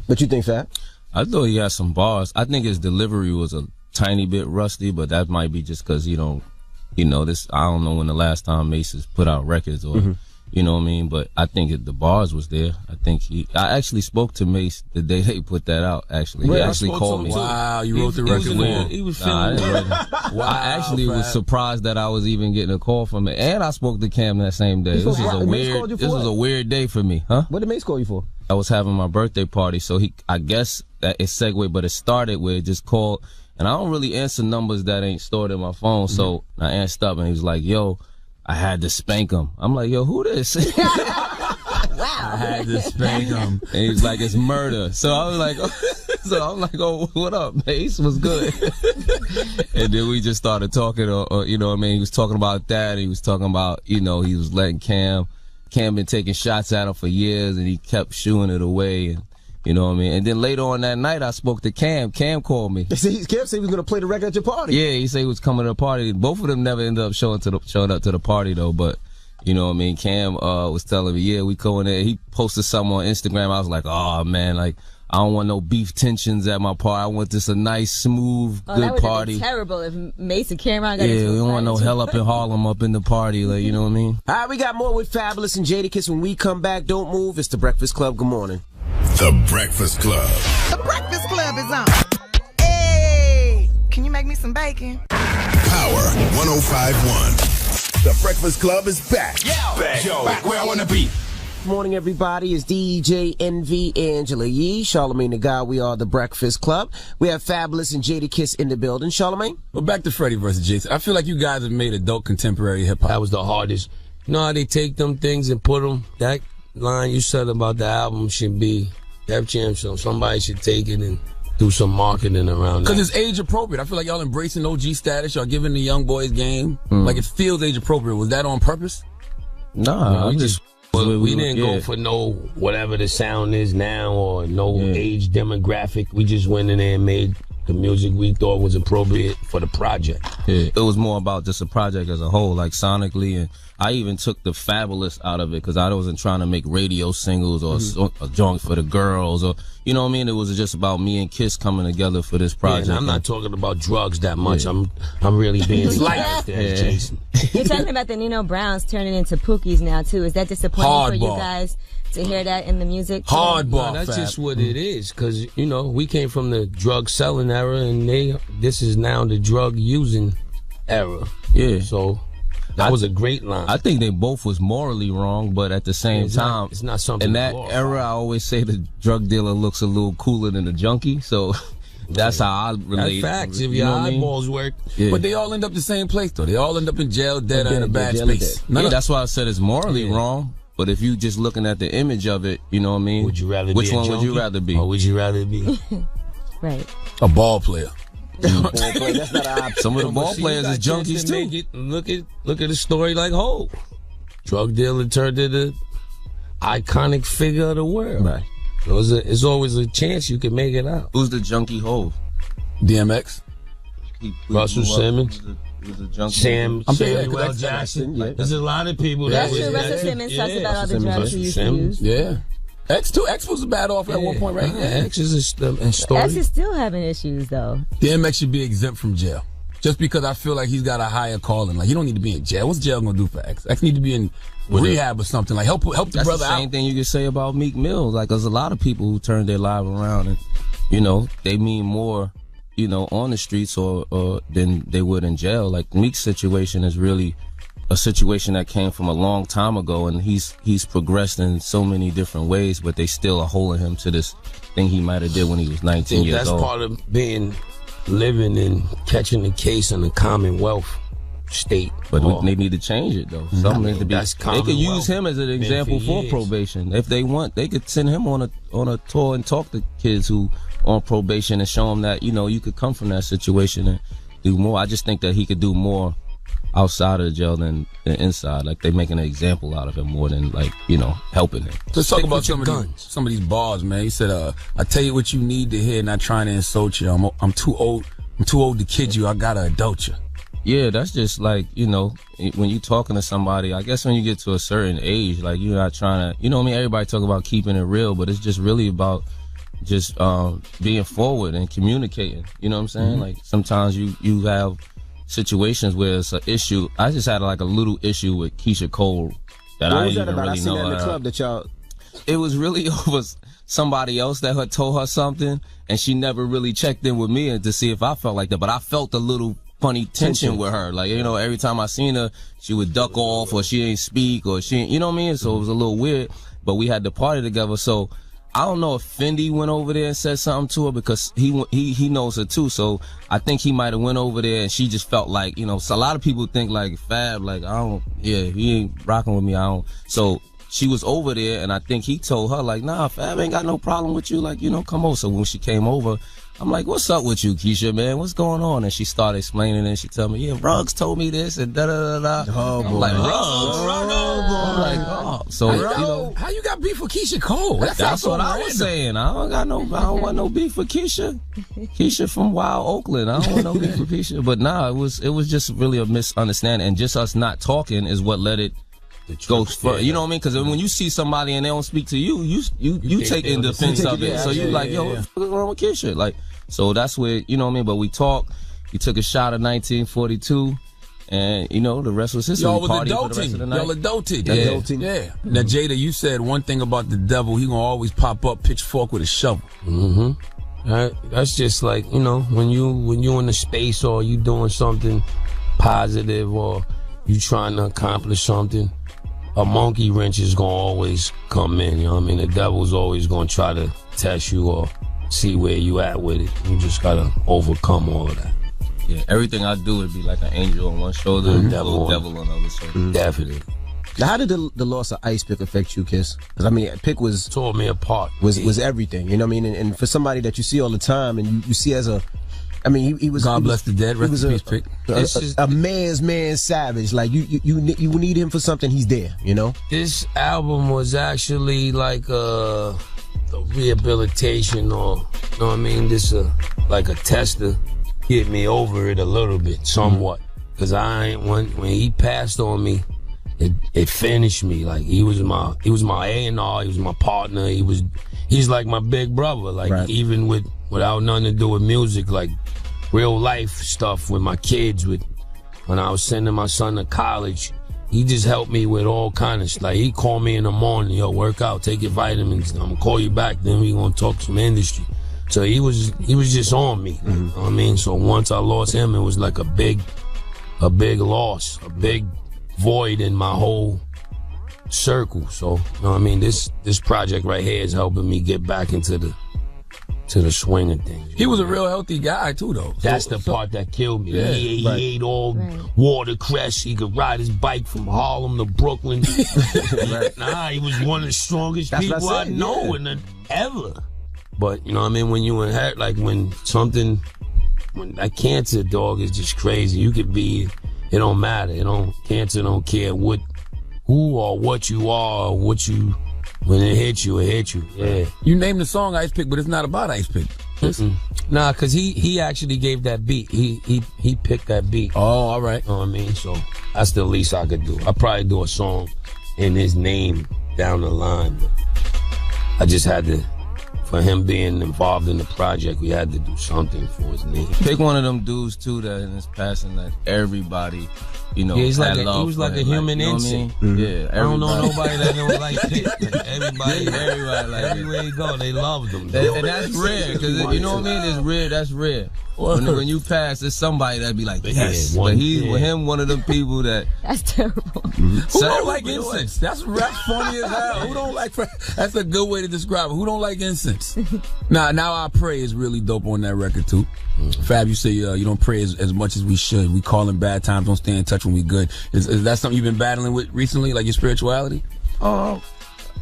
But you think, Fab? I thought he had some bars. I think his delivery was a tiny bit rusty, but that might be just because this. I don't know when the last time Mace has put out records or. You know what I mean? But I think the bars was there. I actually spoke to Mace the day they put that out, actually. He actually called me. Wow, you wrote the record weird. He was feeling Wow, I actually was surprised that I was even getting a call from it. And I spoke to Cam that same day. This was a weird day for me, huh? What did Mace call you for? I was having my birthday party, so I guess that it segued, but it started where it just called. And I don't really answer numbers that ain't stored in my phone, so I answered up and he was like, yo, I had to spank him. I'm like, yo, who this? Wow. I had to spank him. And he's like, it's murder. So I was like, oh, what up, Mace? What's good? And then we just started talking, you know what I mean? He was talking about that. He was talking about, he was letting Cam been taking shots at him for years, and he kept shooing it away. And, you know what I mean? And then later on that night, I spoke to Cam. Cam called me. Cam said he was going to play the record at your party. Yeah, he said he was coming to the party. Both of them never ended up showing up to the party, though. But, you know what I mean? Cam was telling me, yeah, we going there. He posted something on Instagram. I was like, oh, man, like, I don't want no beef tensions at my party. I want this a nice, smooth, good party. That would be terrible if Mace and Cameron got we don't want no hell up in Harlem up in the party. Like, you know what I mean? All right, we got more with Fabolous and Jadakiss. When we come back, don't move. It's The Breakfast Club. Good morning. The Breakfast Club. The Breakfast Club is on. Hey, can you make me some bacon? Power 105.1. The Breakfast Club is back. Back where I want to be. Good morning, everybody. It's DJ NV Angela Yee, Charlamagne the God. We are The Breakfast Club. We have Fabolous and Jadakiss in the building. Charlamagne? Well, back to Freddie versus Jason. I feel like you guys have made adult contemporary hip hop. That was the hardest. You know how they take them things and put them, that line you said about the album should be Def Jam, so somebody should take it and do some marketing around that. Because it's age appropriate. I feel like y'all embracing OG status. Y'all giving the young boys game. Like it feels age appropriate. Was that on purpose? Nah, we didn't go for no whatever the sound is now or no age demographic. We just went in there and made the music we thought was appropriate for the project. Yeah. It was more about just the project as a whole, like sonically, and I even took the Fabolous out of it because I wasn't trying to make radio singles or a joint for the girls or, you know what I mean? It was just about me and Kiss coming together for this project. Yeah, I'm not talking about drugs that much. I'm really being like Jason. You're talking about the Nino Browns turning into Pookies now too. Is that disappointing for you guys to hear that in the music? Hardball. That's just what it is, because we came from the drug selling era, and this is now the drug using era. Yeah. So that was a great line. I think they both was morally wrong, but at the same time, it's not something. In that era, I always say the drug dealer looks a little cooler than the junkie. So That's how I relate. That's facts. If You your know what I mean? eyeballs work. Yeah. But they all end up the same place, though. They all end up in jail, dead, or in a bad space. That's why I said it's morally wrong. But if you just looking at the image of it, you know what I mean? Would you rather Which be a one would you junkie? rather be? Or would you rather be? Right. A ball player. That's not an option. Some of the ball See, players you is got chance junkies to make too. it. Look at a story like Hov. Drug dealer turned into the iconic figure of the world. Right. So it's always a chance you can make it out. Who's the junkie Hov? DMX. Russell Simmons. Was a junkie. Samuel Jackson. Jackson. Yeah. There's a lot of people That's that true. was Russell that. Simmons talks Yeah. about all the drugs he used to Simmons. use. Yeah. X too. X was bad off at one point, right? Yeah, X is a story. X is still having issues, though. DMX should be exempt from jail. Just because I feel like he's got a higher calling. Like, he don't need to be in jail. What's jail gonna do for X? X need to be in rehab or something. Like, help the That's brother the same out. thing you could say about Meek Mill. Like, there's a lot of people who turned their lives around, and you know they mean more, you know, on the streets or than they would in jail. Like Meek's situation is really a situation that came from a long time ago, and he's progressed in so many different ways, but they still are holding him to this thing he might have did when he was 19 years That's old. part of living and catching the case in the Commonwealth state. But they need to change it though. Something needs to be. That's They could use him as an example for years. probation. If they want, they could send him on a tour and talk to kids who on probation and show them that, you know, you could come from that situation and do more. I just think that he could do more outside of the jail than inside. Like, they making an example out of him more than, like, you know, helping him. Let's talk about with your some of these bars, man. He said, I tell you what you need to hear, not trying to insult you. I'm too old. I'm too old to kid you. I gotta adult you. Yeah, that's just like, you know, when you talking to somebody, I guess when you get to a certain age, like, you're not trying to, you know what I mean? Everybody talk about keeping it real, but it's just really about just being forward and communicating. You know what I'm saying? Like, sometimes you have situations where it's an issue. I just had like a little issue with Keisha Cole that I didn't even really know. I seen that in the club that y'all. It was really over somebody else that had told her something, and she never really checked in with me to see if I felt like that. But I felt a little funny tension with her. Like, you know, every time I seen her, she would duck off, or she ain't speak, or she ain't, you know what I mean? So it was a little weird. But we had the party together, so I don't know if Fendi went over there and said something to her, because he knows her too. So I think he might have went over there, and she just felt like, you know, so a lot of people think like Fab, like, he ain't rocking with me. So she was over there, and I think he told her like, nah, Fab ain't got no problem with you. Like, you know, come over. So when she came over, I'm like, what's up with you, Keisha, man? What's going on? And she started explaining, and she told me, yeah, Ruggs told me this, and da-da-da-da. Oh, I'm boy. like, Ruggs? Oh, I'm like, oh. So, you know. How you got beef with Keisha Cole? That's what I was saying. I don't want no beef with Keisha. Keisha from Wild Oakland. I don't want no beef with Keisha. But nah, it was just really a misunderstanding, and just us not talking is what let it go further. You know what I mean? Because when you see somebody and they don't speak to you, you take in defense of it. So you like, yo, what the fuck is wrong with Keisha? Like, so that's where, you know what I mean? But we talked. He took a shot of 1942. And, you know, the rest was history. Y'all was Party for the rest of the night. Y'all adulting. Yeah. Adulting. Yeah. Now, Jada, you said one thing about the devil. He gonna always pop up pitchfork with a shovel. That's just like, you know, when you in a space, or you doing something positive, or you trying to accomplish something, a monkey wrench is gonna always come in. You know what I mean? The devil's always gonna try to test you or see where you at with it. You just gotta overcome all of that. Yeah, everything I do would be like an angel on one shoulder and a little devil on the other shoulder. Definitely. Now, how did the loss of Ice Pick affect you, Kiss? Because I mean, Pick was tore me apart. Was everything. You know what I mean? And for somebody that you see all the time, and you see as a, I mean, he was. God bless the dead. Rest in peace, Pick. A man's man savage. Like you need him for something. He's there. You know. This album was actually like a rehabilitation, or you know what I mean? This like a tester. Get me over it a little bit, somewhat. Cause when he passed on me, it finished me. Like he was my A&R, he was my partner, he's like my big brother. Like even without nothing to do with music, like real life stuff with my kids, when I was sending my son to college, he just helped me with all kind of stuff. Like he called me in the morning, yo, work out, take your vitamins, I'm gonna call you back, then we gonna talk some industry. So he was just on me. You know what I mean? So once I lost him, it was like a big loss, a big void in my whole circle. So, you know what I mean? This project right here is helping me get back into to the swing of things. He was a real healthy guy too, though. That's the part that killed me. Yeah, he ate all watercress. He could ride his bike from Harlem to Brooklyn. Nah, he was one of the strongest people I know ever. But you know what I mean? When you inherit, like when that cancer, dog, is just crazy. You could be, it don't matter. Cancer don't care who or what you are or what you. When it hits you, it hits you. Yeah. You named the song Ice Pick, but it's not about Ice Pick. Nah, cause he actually gave that beat. He picked that beat. Oh, all right. You know what I mean? So that's the least I could do. I'll probably do a song in his name down the line. But I just had to, for him being involved in the project, we had to do something for his name. Pick one of them dudes too that in his passing that everybody, you know, he was like a human instinct. I mean? Yeah, I don't know nobody that don't like Pitt. Everybody like everywhere you go, they love them. And that's rare, because you know what I mean? It's rare. That's rare. When you pass, there's somebody that be like, yes. But he's with him, one of them people that. That's terrible. Who don't like incense? That's funny as hell. Who don't like? That's a good way to describe it. Who don't like incense? Now I Pray is really dope on that record too. Fab, you say you don't pray as much as we should. We call in bad times, don't stay in touch when we good. Is that something you've been battling with recently, like your spirituality? I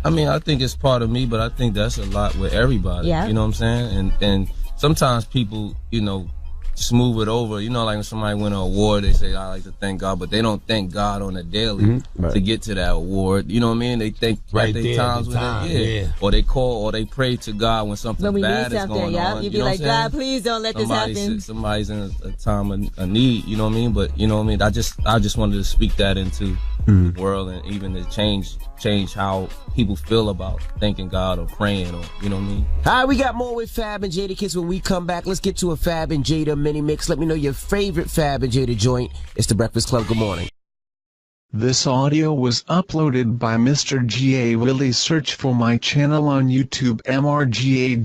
mean, I think it's part of me, but I think that's a lot with everybody. Yeah. You know what I'm saying? And sometimes people, you know, smooth it over. You know, like when somebody win an award, they say, I like to thank God, but they don't thank God on a daily to get to that award. You know what I mean? They think at their times when or they call or they pray to God when something bad is going on. You'd be like, God, please don't let this happen. Somebody's in a time of need, you know what I mean? But you know what I mean? I just wanted to speak that into the world and even to change how people feel about thanking God or praying, or you know what I mean? All right, we got more with Fab and Jadakiss when we come back. Let's get to a Fab and Jada mini mix. Let me know your favorite Fab and Jada joint. It's the Breakfast Club. Good morning. This audio was uploaded by Mr. G.A. Willie. Search for my channel on YouTube, MRGAWILLIE.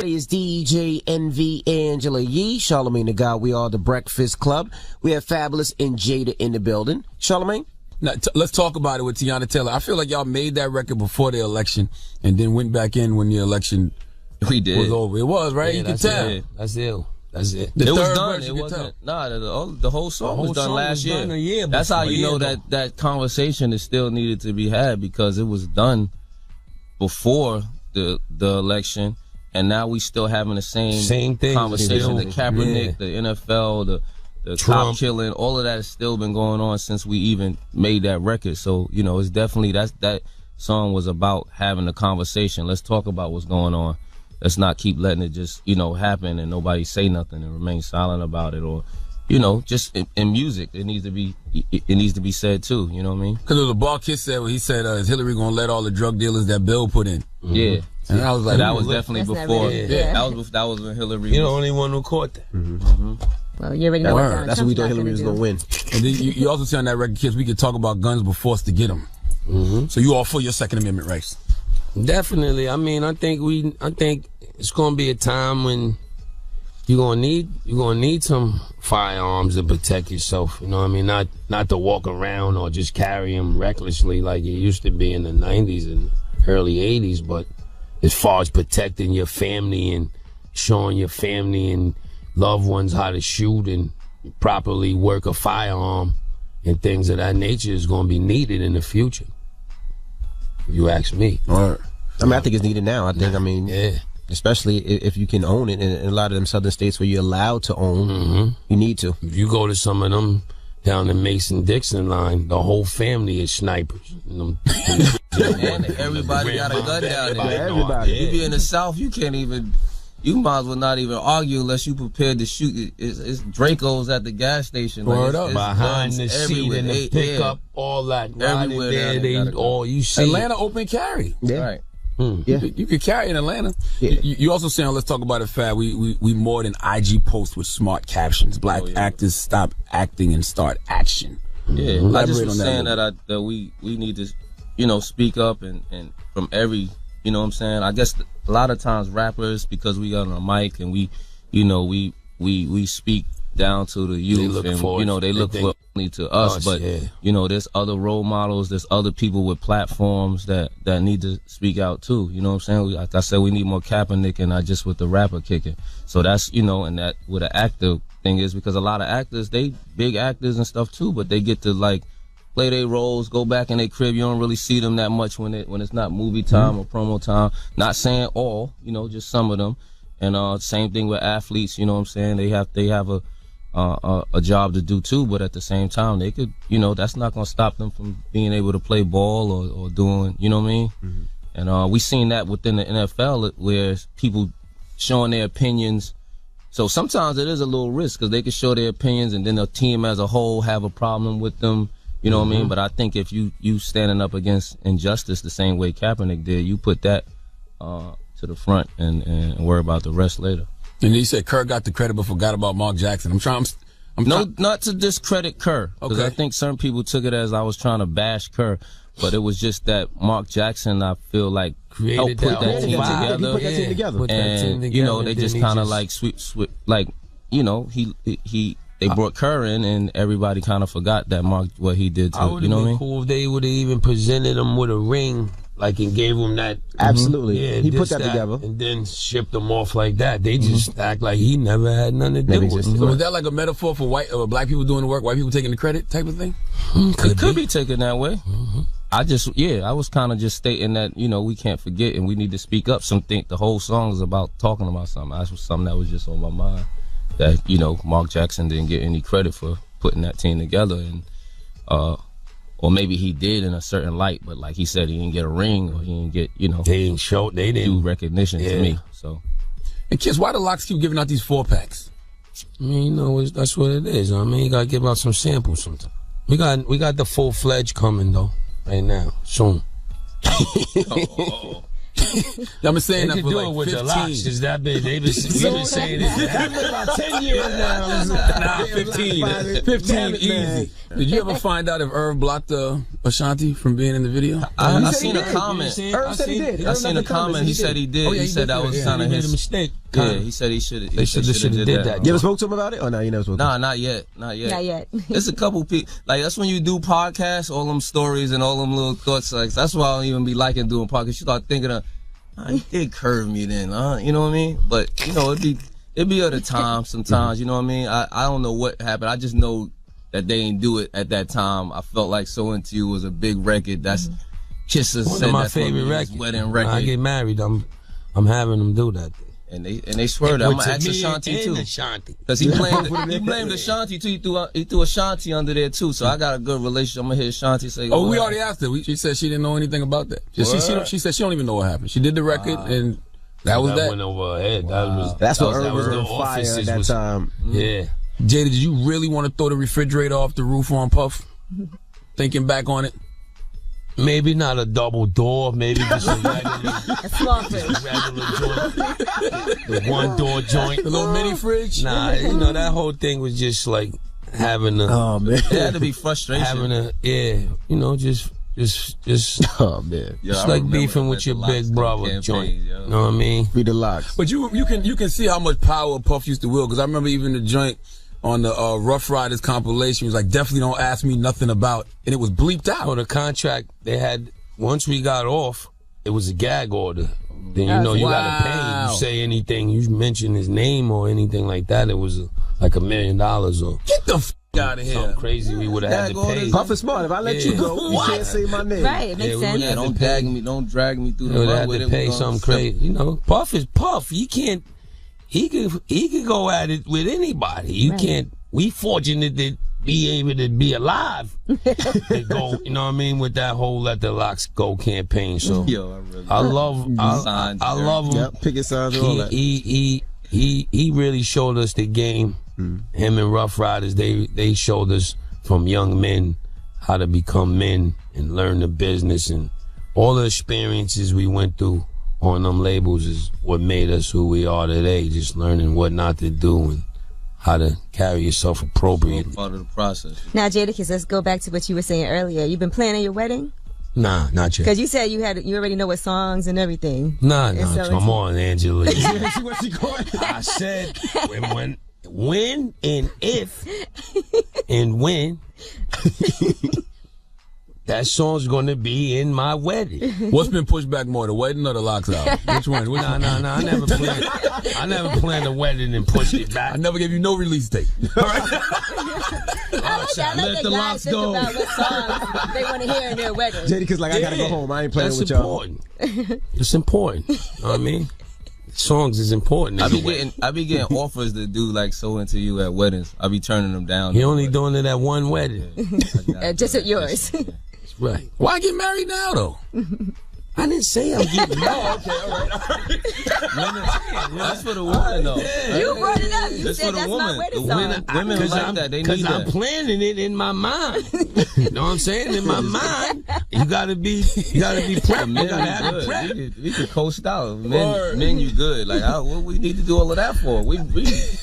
Is DJ NV Angela Yee, Charlamagne the God. We are the Breakfast Club. We have Fabolous and Jada in the building. Charlamagne? Now, let's talk about it with Tiana Taylor. I feel like y'all made that record before the election and then went back in when the election was over. It was, right? Yeah, you could tell. That's ill. That's it. It was done. It wasn't. The whole song was done last year. That's how you know that conversation is still needed to be had, because it was done before the election. And now we still having the same thing, conversation. The Kaepernick, the NFL, the cop killing, all of that has still been going on since we even made that record. So, you know, it's definitely, that song was about having a conversation. Let's talk about what's going on. Let's not keep letting it just, you know, happen and nobody say nothing and remain silent about it. Or, you know, just in music, it needs to be said too. You know what I mean? Because there was a bar kid said, he said, is Hillary going to let all the drug dealers that Bill put in? Yeah. And I was like, that was definitely before. That was when Hillary. You're the only one who caught that. Well, you already know that's what we thought Hillary was going to win. And then you also say on that record, kids, we could talk about guns, but forced to get them. So you all for your Second Amendment rights? Definitely. I mean, I think it's going to be a time when you're gonna need some firearms to protect yourself. You know what I mean? Not to walk around or just carry them recklessly like it used to be in the 90s and early 80s. But as far as protecting your family and showing your family and loved ones how to shoot and properly work a firearm and things of that nature is going to be needed in the future, if you ask me. All right. I mean, I think it's needed now. Especially if you can own it. In a lot of them southern states where you're allowed to own, you need to. If you go to some of them down the Mason-Dixon line, the whole family is snipers. And everybody got a gun down there. Everybody. You be in the South, you might as well not even argue unless you prepared to shoot. It's Dracos at the gas station. Word up. Behind the seat in the pickup, all that. Everywhere there, you see. Atlanta open carry. Yeah. Right. Yeah. You could carry in Atlanta. Yeah. You also saying, let's talk about it, Fab. We more than IG posts with smart captions. Black actors stop acting and start action. Yeah, I just was saying that we need to, you know, speak up and from every, you know what I'm saying? I guess a lot of times rappers, because we got on a mic and we speak down to the youth, and you know they look for to us, but you know, there's other role models, there's other people with platforms that need to speak out too. You know what I'm saying? Like I said, we need more Kaepernick and not just with the rapper kicking. So that's, you know, and that with an actor thing is because a lot of actors, they big actors and stuff too, but they get to like play their roles, go back in their crib. You don't really see them that much when it's not movie time or promo time. Not saying all, you know, just some of them. And same thing with athletes. You know what I'm saying? They have a job to do too, but at the same time, they could, you know, that's not gonna stop them from being able to play ball or doing, you know what I mean? Mm-hmm. And we seen that within the NFL where people showing their opinions. So sometimes it is a little risk because they can show their opinions and then the team as a whole have a problem with them. You know what I mean? But I think if you standing up against injustice the same way Kaepernick did, you put that to the front and worry about the rest later. And you said Kerr got the credit but forgot about Mark Jackson. Not to discredit Kerr, because I think certain people took it as I was trying to bash Kerr, but it was just that Mark Jackson, I feel like, helped put that team together. And, you know, they just kind of like like, you know, they brought Kerr in and everybody kind of forgot that Mark, what he did to, you know what I mean? Cool if they would have even presented him with a ring. Like, and gave him that. Absolutely. Yeah, he put that together. And then shipped him off like that. They just act like he never had nothing to do with it. So is that like a metaphor for black people doing the work, white people taking the credit type of thing? It could be taken that way. I was kind of just stating that, you know, we can't forget and we need to speak up. The whole song is about talking about something. That was something that was just on my mind. That, you know, Mark Jackson didn't get any credit for putting that team together. And, or maybe he did in a certain light, but like he said, he didn't get a ring or he didn't get, you know, they didn't do recognition to me. So, and kids, why the Locks keep giving out these 4-packs? I mean, you know, that's what it is. I mean, you gotta give out some samples sometime. We got the full-fledged coming though, right now, soon. I've been saying they that for like 15 with the Locks. Is that big? We've been saying it for about 10 years now. Nah, 15 easy. Did you ever find out if Irv blocked Ashanti from being in the video? I seen a comment. Irv said he did. I seen a comment. He said he did. Oh, yeah, he said that was kind of his mistake. Yeah, he said he should. They should have did that. You ever spoke to him about it? Or no, you never spoke to him? Nah, not yet. Not yet. There's a couple people. Like, that's when you do podcasts, all them stories and all them little thoughts. Like, that's why I don't even be liking doing podcasts. You start thinking of, he did curve me then, you know what I mean? But, you know, it'd be other times sometimes, you know what I mean? I don't know what happened. I just know that they didn't do it at that time. I felt like So Into You was a big record. That's Kisses. One of my favorite records. Wedding record. When I get married, I'm having them do that. And they swear that I'm gonna ask Ashanti too, because he blamed Ashanti too. He threw Ashanti under there too. So I got a good relationship. I'm gonna hear Ashanti say, "Oh, we already asked her. She said she didn't know anything about that. She said she don't even know what happened. She did the record and that was that. Went over her head. That's what Irv was on fire at that time. Yeah. Jada, did you really want to throw the refrigerator off the roof on Puff? Thinking back on it. Maybe not a double door, maybe just a regular joint. The one door joint. The little mini fridge? Nah, you know, that whole thing was just like having a... Oh, man. It had to be frustration. Having a, you know, just oh, man. It's like beefing with your big brother joint. You know what I mean? Be the Locks. But you can see how much power Puff used to wield, because I remember even the joint on the Rough Riders compilation, he was like, definitely don't ask me nothing about, and it was bleeped out. So the contract they had, once we got off, it was a gag order. Then you know you gotta pay. You say anything, you mention his name or anything like that, it was like $1 million or get the f out of here. Something crazy we would have had to pay. Puff is smart. If I let you go, you can't say my name. Right, it makes sense. Don't drag me through the mud. Had to pay something crazy. You know, Puff is Puff. He can't. He could go at it with anybody. You can't. We fortunate to be able to be alive to go. You know what I mean? With that whole "Let the Locks Go" campaign. So I love him. Yep, picket signs and all that. He really showed us the game. Him and Rough Riders, they showed us from young men how to become men and learn the business, and all the experiences we went through on them labels is what made us who we are today. Just learning what not to do and how to carry yourself appropriately. Part of the process. Now, Jadakiss, let's go back to what you were saying earlier. You've been planning your wedding? Nah, not yet. Because you said you already know what songs and everything. Nah, come on, Angela. I said when and if and when That song's gonna be in my wedding. What's been pushed back more, the wedding or the Locks album? Which one? No. I never planned a wedding and pushed it back. I never gave you no release date. I like Let the Locks go. About what songs they want to hear in their wedding. Jadakiss like, I gotta go home. I ain't playing with y'all. It's important. You know what I mean? Songs is important. I be getting offers to do like So Into You at weddings. I be turning them down. He only doing it at one wedding. Just at yours. Right. Why get married now, though? I didn't say I'm getting married. Okay, all right. That's for the woman, though. You brought it up. You said that's woman. my wedding song. Women like that. They need that. Because I'm planning it in my mind. You know what I'm saying? In my mind, you gotta be prepped. You gotta have it prepped. We could coast out. Men, you good. Like, what we need to do all of that for? We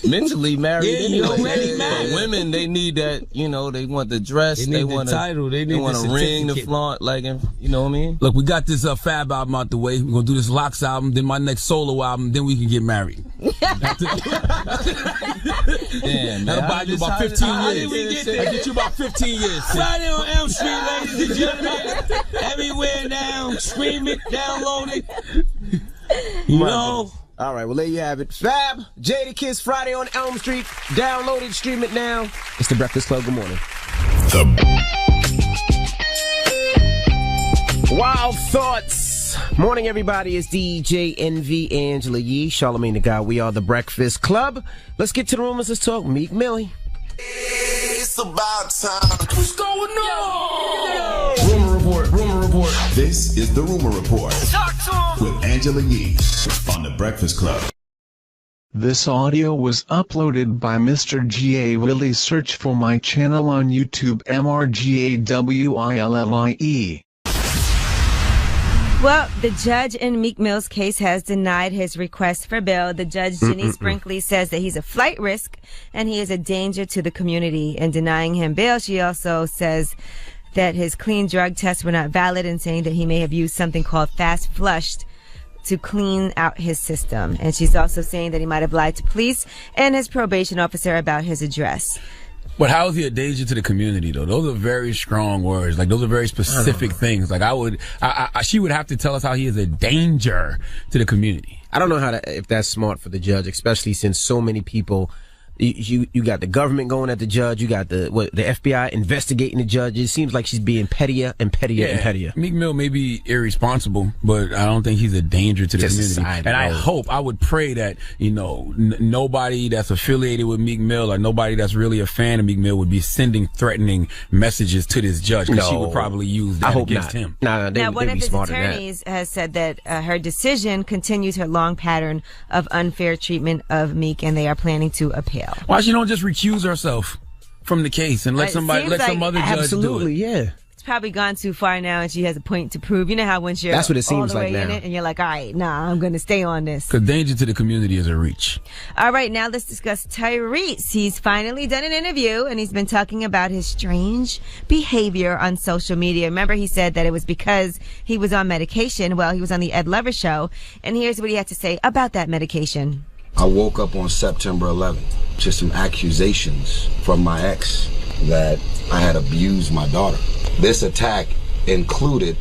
mentally married anyway. You already married. But women, they need that. You know, they want the dress. They want the title. They want a ring to flaunt. Like, you know what I mean? Look, we got this Fab album out the way. We're gonna do this Locks album, then my next solo album, then we can get married. Damn, That'll buy you about 15 years. That'll get you about 15 years. Friday on Elm Street, ladies and gentlemen. Everywhere now. Stream it, download it. You know. All right, well, there you have it. Fab, Jadakiss, Friday on Elm Street. Download it, stream it now. It's The Breakfast Club. Good morning. Wild Thoughts. Morning, everybody. It's DJ NV, Angela Yee, Charlamagne the God. We are The Breakfast Club. Let's get to the rumors. Let's talk Meek Mill. It's about time. What's going on? Rumor report. This is the Rumor Report. Talk to him. With Angela Yee on The Breakfast Club. This audio was uploaded by Mr. G.A. Willie. Search for my channel on YouTube, MRGAWILLIE. Well, the judge in Meek Mill's case has denied his request for bail. The judge, Ginny Sprinkley, says that he's a flight risk and he is a danger to the community. In denying him bail, she also says that his clean drug tests were not valid and saying that he may have used something called fast flushed to clean out his system. And she's also saying that he might have lied to police and his probation officer about his address. But how is he a danger to the community, though? Those are very strong words. Like, those are very specific things. Like, she would have to tell us how he is a danger to the community. I don't know if that's smart for the judge, especially since so many people. You got the government going at the judge. You got the FBI investigating the judge. It seems like she's being pettier and pettier and pettier. Meek Mill may be irresponsible, but I don't think he's a danger to the community. And I would pray that, nobody that's affiliated with Meek Mill or nobody that's really a fan of Meek Mill would be sending threatening messages to this judge, because she would probably use that against him. Now, one of his attorneys has said that her decision continues her long pattern of unfair treatment of Meek, and they are planning to appeal. Why she don't just recuse herself from the case and let some other judge do it? Absolutely, yeah. It's probably gone too far now, and she has a point to prove. You know how once you're that's what it seems all the like way now. in it, and you're like, all right, I'm going to stay on this. Because danger to the community is a reach. All right, now let's discuss Tyrese. He's finally done an interview, and he's been talking about his strange behavior on social media. Remember, he said that it was because he was on medication. Well, he was on the Ed Lover show, and here's what he had to say about that medication. I woke up on September 11th to some accusations from my ex that I had abused my daughter. This attack included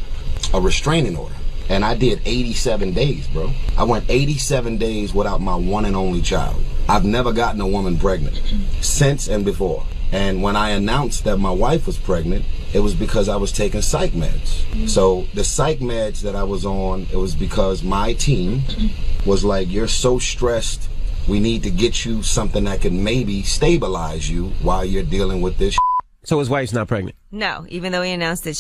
a restraining order, and I did 87 days, bro. I went 87 days without my one and only child. I've never gotten a woman pregnant since and before. And when I announced that my wife was pregnant, it was because I was taking psych meds. So the psych meds that I was on, it was because my team was like, you're so stressed, we need to get you something that can maybe stabilize you while you're dealing with this. So his wife's not pregnant? No, even though he announced that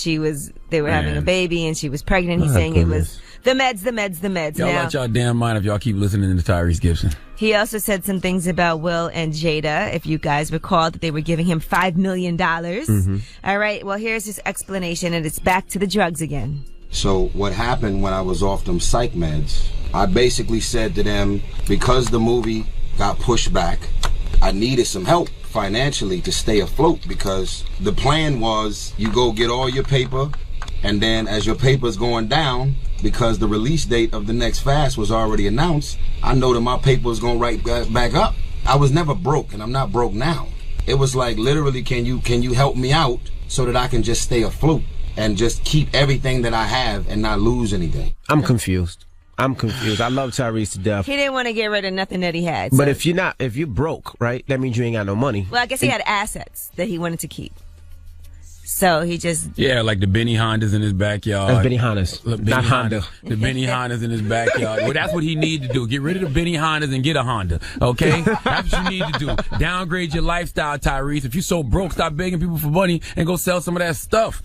they were having a baby and she was pregnant, he's saying it was the meds. Y'all out y'all damn mind if y'all keep listening to Tyrese Gibson. He also said some things about Will and Jada, if you guys recall that they were giving him $5 million. All right, well, here's his explanation, and it's back to the drugs again. So what happened when I was off them psych meds, I basically said to them, because the movie got pushed back, I needed some help financially to stay afloat, because the plan was you go get all your paper, and then as your paper's going down, because the release date of the next fast was already announced, I know that my paper was going right back up. I was never broke, and I'm not broke now. It was like, literally, can you help me out so that I can just stay afloat and just keep everything that I have and not lose anything? I'm confused. I love Tyrese to death. He didn't want to get rid of nothing that he had. So. But if you're broke, right, that means you ain't got no money. Well, I guess he had assets that he wanted to keep. So he just... Yeah, like the Benny Hondas in his backyard. That's Benny Hondas, not Honda. The Benny Hondas in his backyard. Well, that's what he needed to do. Get rid of the Benny Hondas and get a Honda, okay? That's what you need to do. Downgrade your lifestyle, Tyrese. If you're so broke, stop begging people for money and go sell some of that stuff.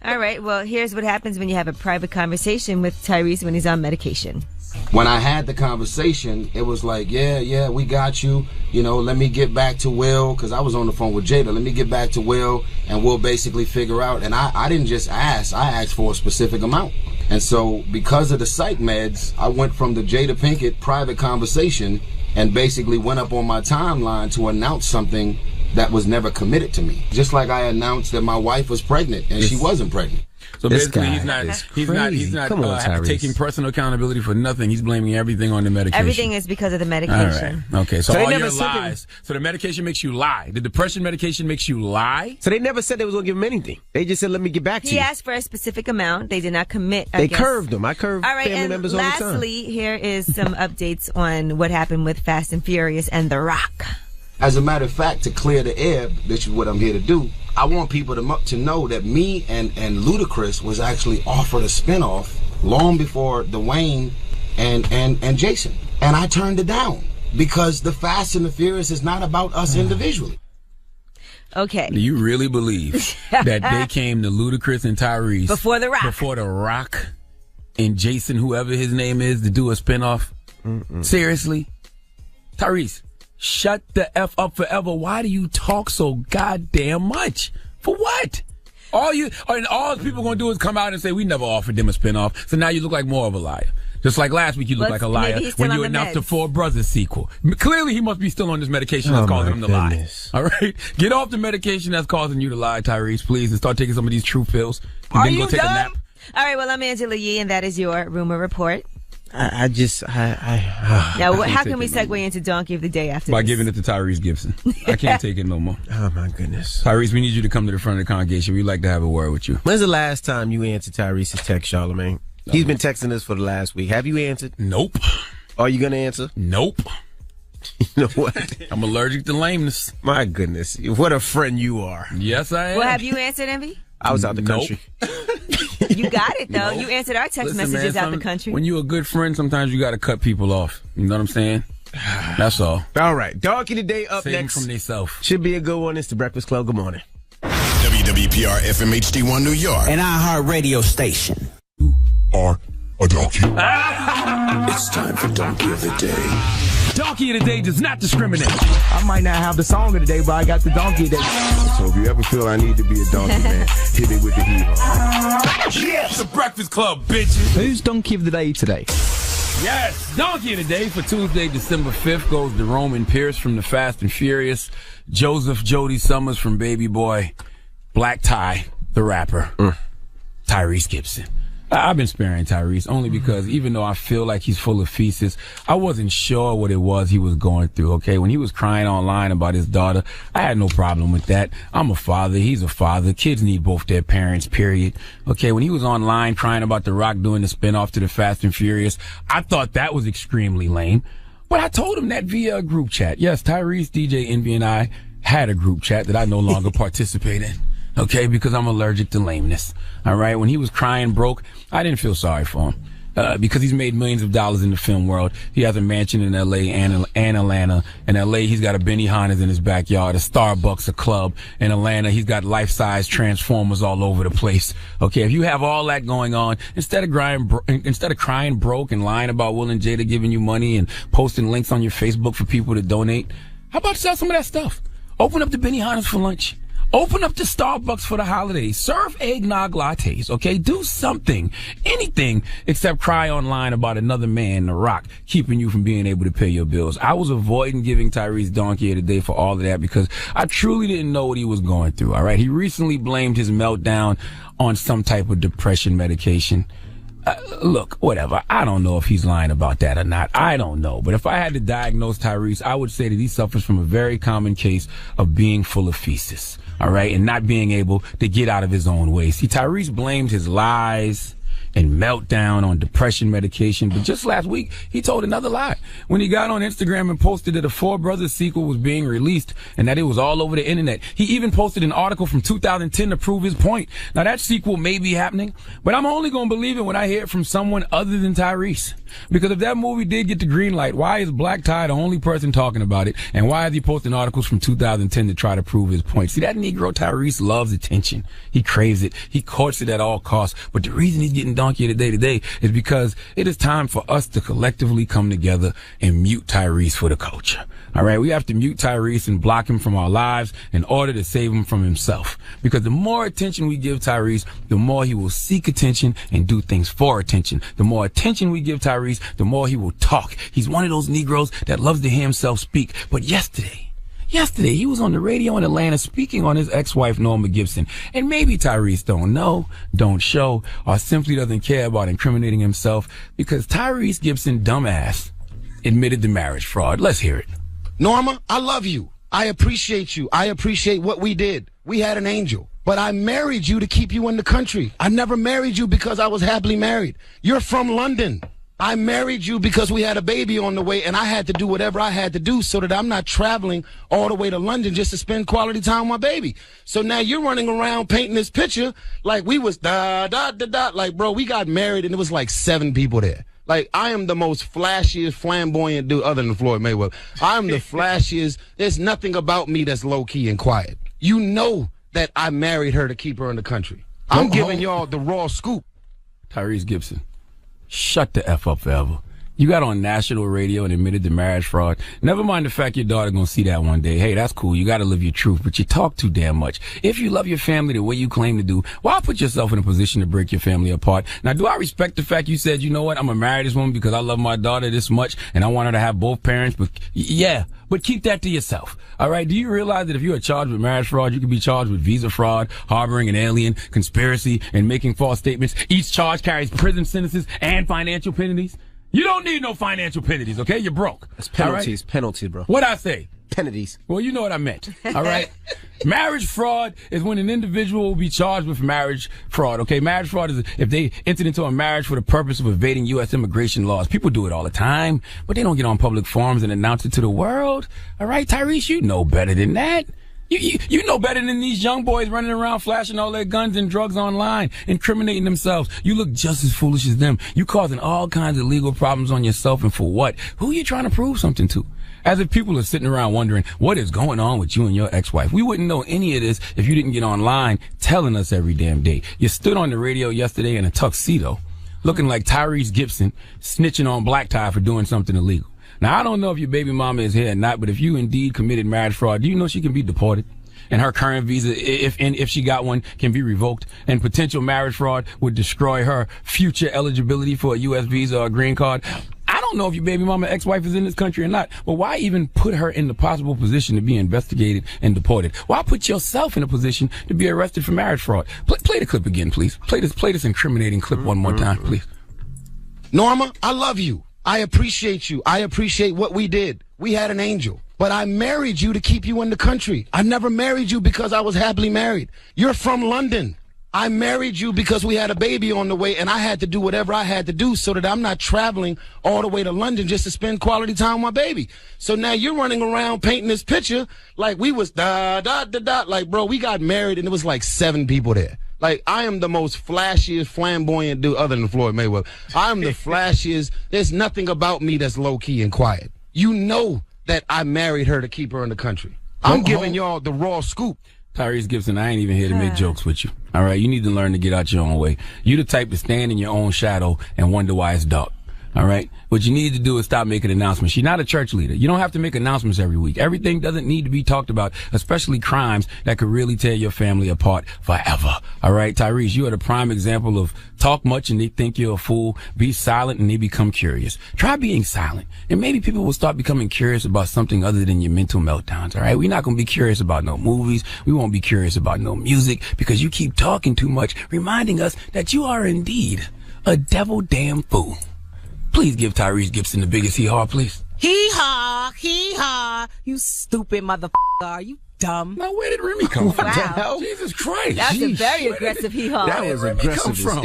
All right, well, here's what happens when you have a private conversation with Tyrese when he's on medication. When I had the conversation, it was like, yeah, we got you. You know, let me get back to Will, because I was on the phone with Jada. Let me get back to Will, and we'll basically figure out. And I didn't just ask. I asked for a specific amount. And so because of the psych meds, I went from the Jada Pinkett private conversation and basically went up on my timeline to announce something that was never committed to me. Just like I announced that my wife was pregnant, and she wasn't pregnant. So basically, he's not taking personal accountability for nothing. He's blaming everything on the medication. Everything is because of the medication. All right. Okay, so all your lies. So the medication makes you lie. The depression medication makes you lie? So they never said they was going to give him anything. They just said, let me get back to you. He asked for a specific amount. They did not commit, They curved him. I curved all right, family members all the time. Lastly, here is some updates on what happened with Fast and Furious and The Rock. As a matter of fact, to clear the air, this is what I'm here to do. I want people to know that me and Ludacris was actually offered a spinoff long before Dwayne and Jason. And I turned it down because the Fast and the Furious is not about us individually. Okay. Do you really believe that they came to Ludacris and Tyrese before The Rock? Before The Rock and Jason, whoever his name is, to do a spinoff? Seriously? Tyrese, shut the F up forever. Why do you talk so goddamn much? For what? All the people are going to do is come out and say, we never offered them a spinoff. So now you look like more of a liar. Just like last week you look like a liar when you announced the Four Brothers sequel. Clearly he must be still on this medication that's causing him to lie. All right? Get off the medication that's causing you to lie, Tyrese, please, and start taking some of these true pills. And then go take a nap. All right, well, I'm Angela Yee, and that is your rumor report. Now, how can we segue into Donkey of the Day after By this? giving it to Tyrese Gibson. I can't take it no more. Oh, my goodness. Tyrese, we need you to come to the front of the congregation. We'd like to have a word with you. When's the last time you answered Tyrese's text, Charlamagne? He's been texting us for the last week. Have you answered? Nope. Are you going to answer? Nope. You know what? I'm allergic to lameness. My goodness. What a friend you are. Yes, I am. Well, have you answered, Envy? I was out the country. You got it, though. You answered our text messages out the country. When you're a good friend, sometimes you got to cut people off. You know what I'm saying? That's all. All right. Donkey Today up Save next. Them from themselves. Should be a good one. It's the Breakfast Club. Good morning. WWPR FM HD1 New York. An iHeart radio station. You are a donkey. It's time for Donkey of the Day. Donkey of the Day does not discriminate. I might not have the song of the day, but I got the donkey of the day. So if you ever feel I need to be a donkey, man, hit me with the hee-haw. Yes, the Breakfast Club, bitches. Who's Donkey of the Day today? Yes, Donkey of the Day for Tuesday, December 5th goes to Roman Pierce from the Fast and Furious, Joseph Jody Summers from Baby Boy, Black Ty, the rapper, Tyrese Gibson. I've been sparing Tyrese only because even though I feel like he's full of feces, I wasn't sure what it was he was going through, okay? When he was crying online about his daughter, I had no problem with that. I'm a father. He's a father. Kids need both their parents, period. Okay, when he was online crying about The Rock doing the spinoff to the Fast and Furious, I thought that was extremely lame. But I told him that via a group chat. Yes, Tyrese, DJ Envy, and I had a group chat that I no longer participate in. Okay, because I'm allergic to lameness. All right, when he was crying broke, I didn't feel sorry for him. Because he's made millions of dollars in the film world. He has a mansion in L.A. and Atlanta. In L.A., he's got a Benny Hondas in his backyard, a Starbucks, a club. In Atlanta, he's got life-size Transformers all over the place. Okay, if you have all that going on, instead of crying broke and lying about Will and Jada giving you money and posting links on your Facebook for people to donate, how about sell some of that stuff? Open up the Benny Hondas for lunch. Open up the Starbucks for the holidays. Serve eggnog lattes, okay? Do something, anything, except cry online about another man, The Rock, keeping you from being able to pay your bills. I was avoiding giving Tyrese Donkey of the Day for all of that because I truly didn't know what he was going through, all right? He recently blamed his meltdown on some type of depression medication. Look, whatever. I don't know if he's lying about that or not. I don't know. But if I had to diagnose Tyrese, I would say that he suffers from a very common case of being full of feces. All right? And not being able to get out of his own way. See, Tyrese blamed his lies and meltdown on depression medication. But just last week, he told another lie when he got on Instagram and posted that a Four Brothers sequel was being released and that it was all over the internet. He even posted an article from 2010 to prove his point. Now, that sequel may be happening, but I'm only going to believe it when I hear it from someone other than Tyrese. Because if that movie did get the green light, why is Black Ty the only person talking about it? And why is he posting articles from 2010 to try to prove his point? See, that Negro Tyrese loves attention. He craves it. He courts it at all costs. But the reason he's getting donkey today is because it is time for us to collectively come together and mute Tyrese for the culture. All right, we have to mute Tyrese and block him from our lives in order to save him from himself. Because the more attention we give Tyrese, the more he will seek attention and do things for attention. The more attention we give Tyrese, the more he will talk. He's one of those Negroes that loves to hear himself speak. But yesterday, he was on the radio in Atlanta speaking on his ex-wife, Norma Gibson. And maybe Tyrese don't know, don't show, or simply doesn't care about incriminating himself because Tyrese Gibson, dumbass, admitted the marriage fraud. Let's hear it. Norma, I love you. I appreciate you. I appreciate what we did. We had an angel. But I married you to keep you in the country. I never married you because I was happily married. You're from London. I married you because we had a baby on the way, and I had to do whatever I had to do so that I'm not traveling all the way to London just to spend quality time with my baby. So now you're running around painting this picture like we was like, bro, we got married and it was like 7 people there. Like, I am the most flashiest, flamboyant dude other than Floyd Mayweather. I'm the flashiest. There's nothing about me that's low-key and quiet. You know that I married her to keep her in the country. I'm giving y'all the raw scoop. Tyrese Gibson, shut the F up forever. You got on national radio and admitted the marriage fraud. Never mind the fact your daughter gonna see that one day. Hey, that's cool. You gotta live your truth, but you talk too damn much. If you love your family the way you claim to do, why put yourself in a position to break your family apart? Now, do I respect the fact you said, you know what, I'm gonna marry this woman because I love my daughter this much and I want her to have both parents? But yeah, but keep that to yourself. All right? Do you realize that if you are charged with marriage fraud, you can be charged with visa fraud, harboring an alien, conspiracy, and making false statements? Each charge carries prison sentences and financial penalties. You don't need no financial penalties, okay? You're broke. That's penalties, right? Penalties, bro. What'd I say? Penalties. Well, you know what I meant, all right? Marriage fraud is when an individual will be charged with marriage fraud, okay? Marriage fraud is if they entered into a marriage for the purpose of evading U.S. immigration laws. People do it all the time, but they don't get on public forums and announce it to the world, all right? Tyrese, you know better than that. You know better than these young boys running around flashing all their guns and drugs online, incriminating themselves. You look just as foolish as them. You causing all kinds of legal problems on yourself, and for what? Who are you trying to prove something to? As if people are sitting around wondering, what is going on with you and your ex-wife? We wouldn't know any of this if you didn't get online telling us every damn day. You stood on the radio yesterday in a tuxedo, looking like Tyrese Gibson, snitching on Black Ty for doing something illegal. Now, I don't know if your baby mama is here or not, but if you indeed committed marriage fraud, do you know she can be deported? And her current visa, if she got one, can be revoked. And potential marriage fraud would destroy her future eligibility for a U.S. visa or a green card. I don't know if your baby mama ex-wife is in this country or not, but why even put her in the possible position to be investigated and deported? Why put yourself in a position to be arrested for marriage fraud? Play the clip again, please. Play this incriminating clip one more time, please. Norma, I love you. I appreciate you. I appreciate what we did. We had an angel. But I married you to keep you in the country. I never married you because I was happily married. You're from London. I married you because we had a baby on the way, and I had to do whatever I had to do so that I'm not traveling all the way to London just to spend quality time with my baby. So now you're running around painting this picture like we was like, bro, we got married and it was like 7 people there. Like, I am the most flashiest, flamboyant dude other than Floyd Mayweather. I'm the flashiest. There's nothing about me that's low-key and quiet. You know that I married her to keep her in the country. I'm giving y'all the raw scoop. Tyrese Gibson, I ain't even here to make jokes with you. All right, you need to learn to get out your own way. You the type to stand in your own shadow and wonder why it's dark. All right? What you need to do is stop making announcements. You're not a church leader. You don't have to make announcements every week. Everything doesn't need to be talked about, especially crimes that could really tear your family apart forever. All right, Tyrese, you are the prime example of talk much and they think you're a fool. Be silent and they become curious. Try being silent, and maybe people will start becoming curious about something other than your mental meltdowns. All right? We're not going to be curious about no movies. We won't be curious about no music because you keep talking too much, reminding us that you are indeed a devil damn fool. Please give Tyrese Gibson the biggest hee-haw, please. Hee-haw, hee-haw. You stupid motherfucker. Are you dumb? Now, where did Remy come from? Wow. Jesus Christ. That's a very aggressive hee-haw. That was aggressive from?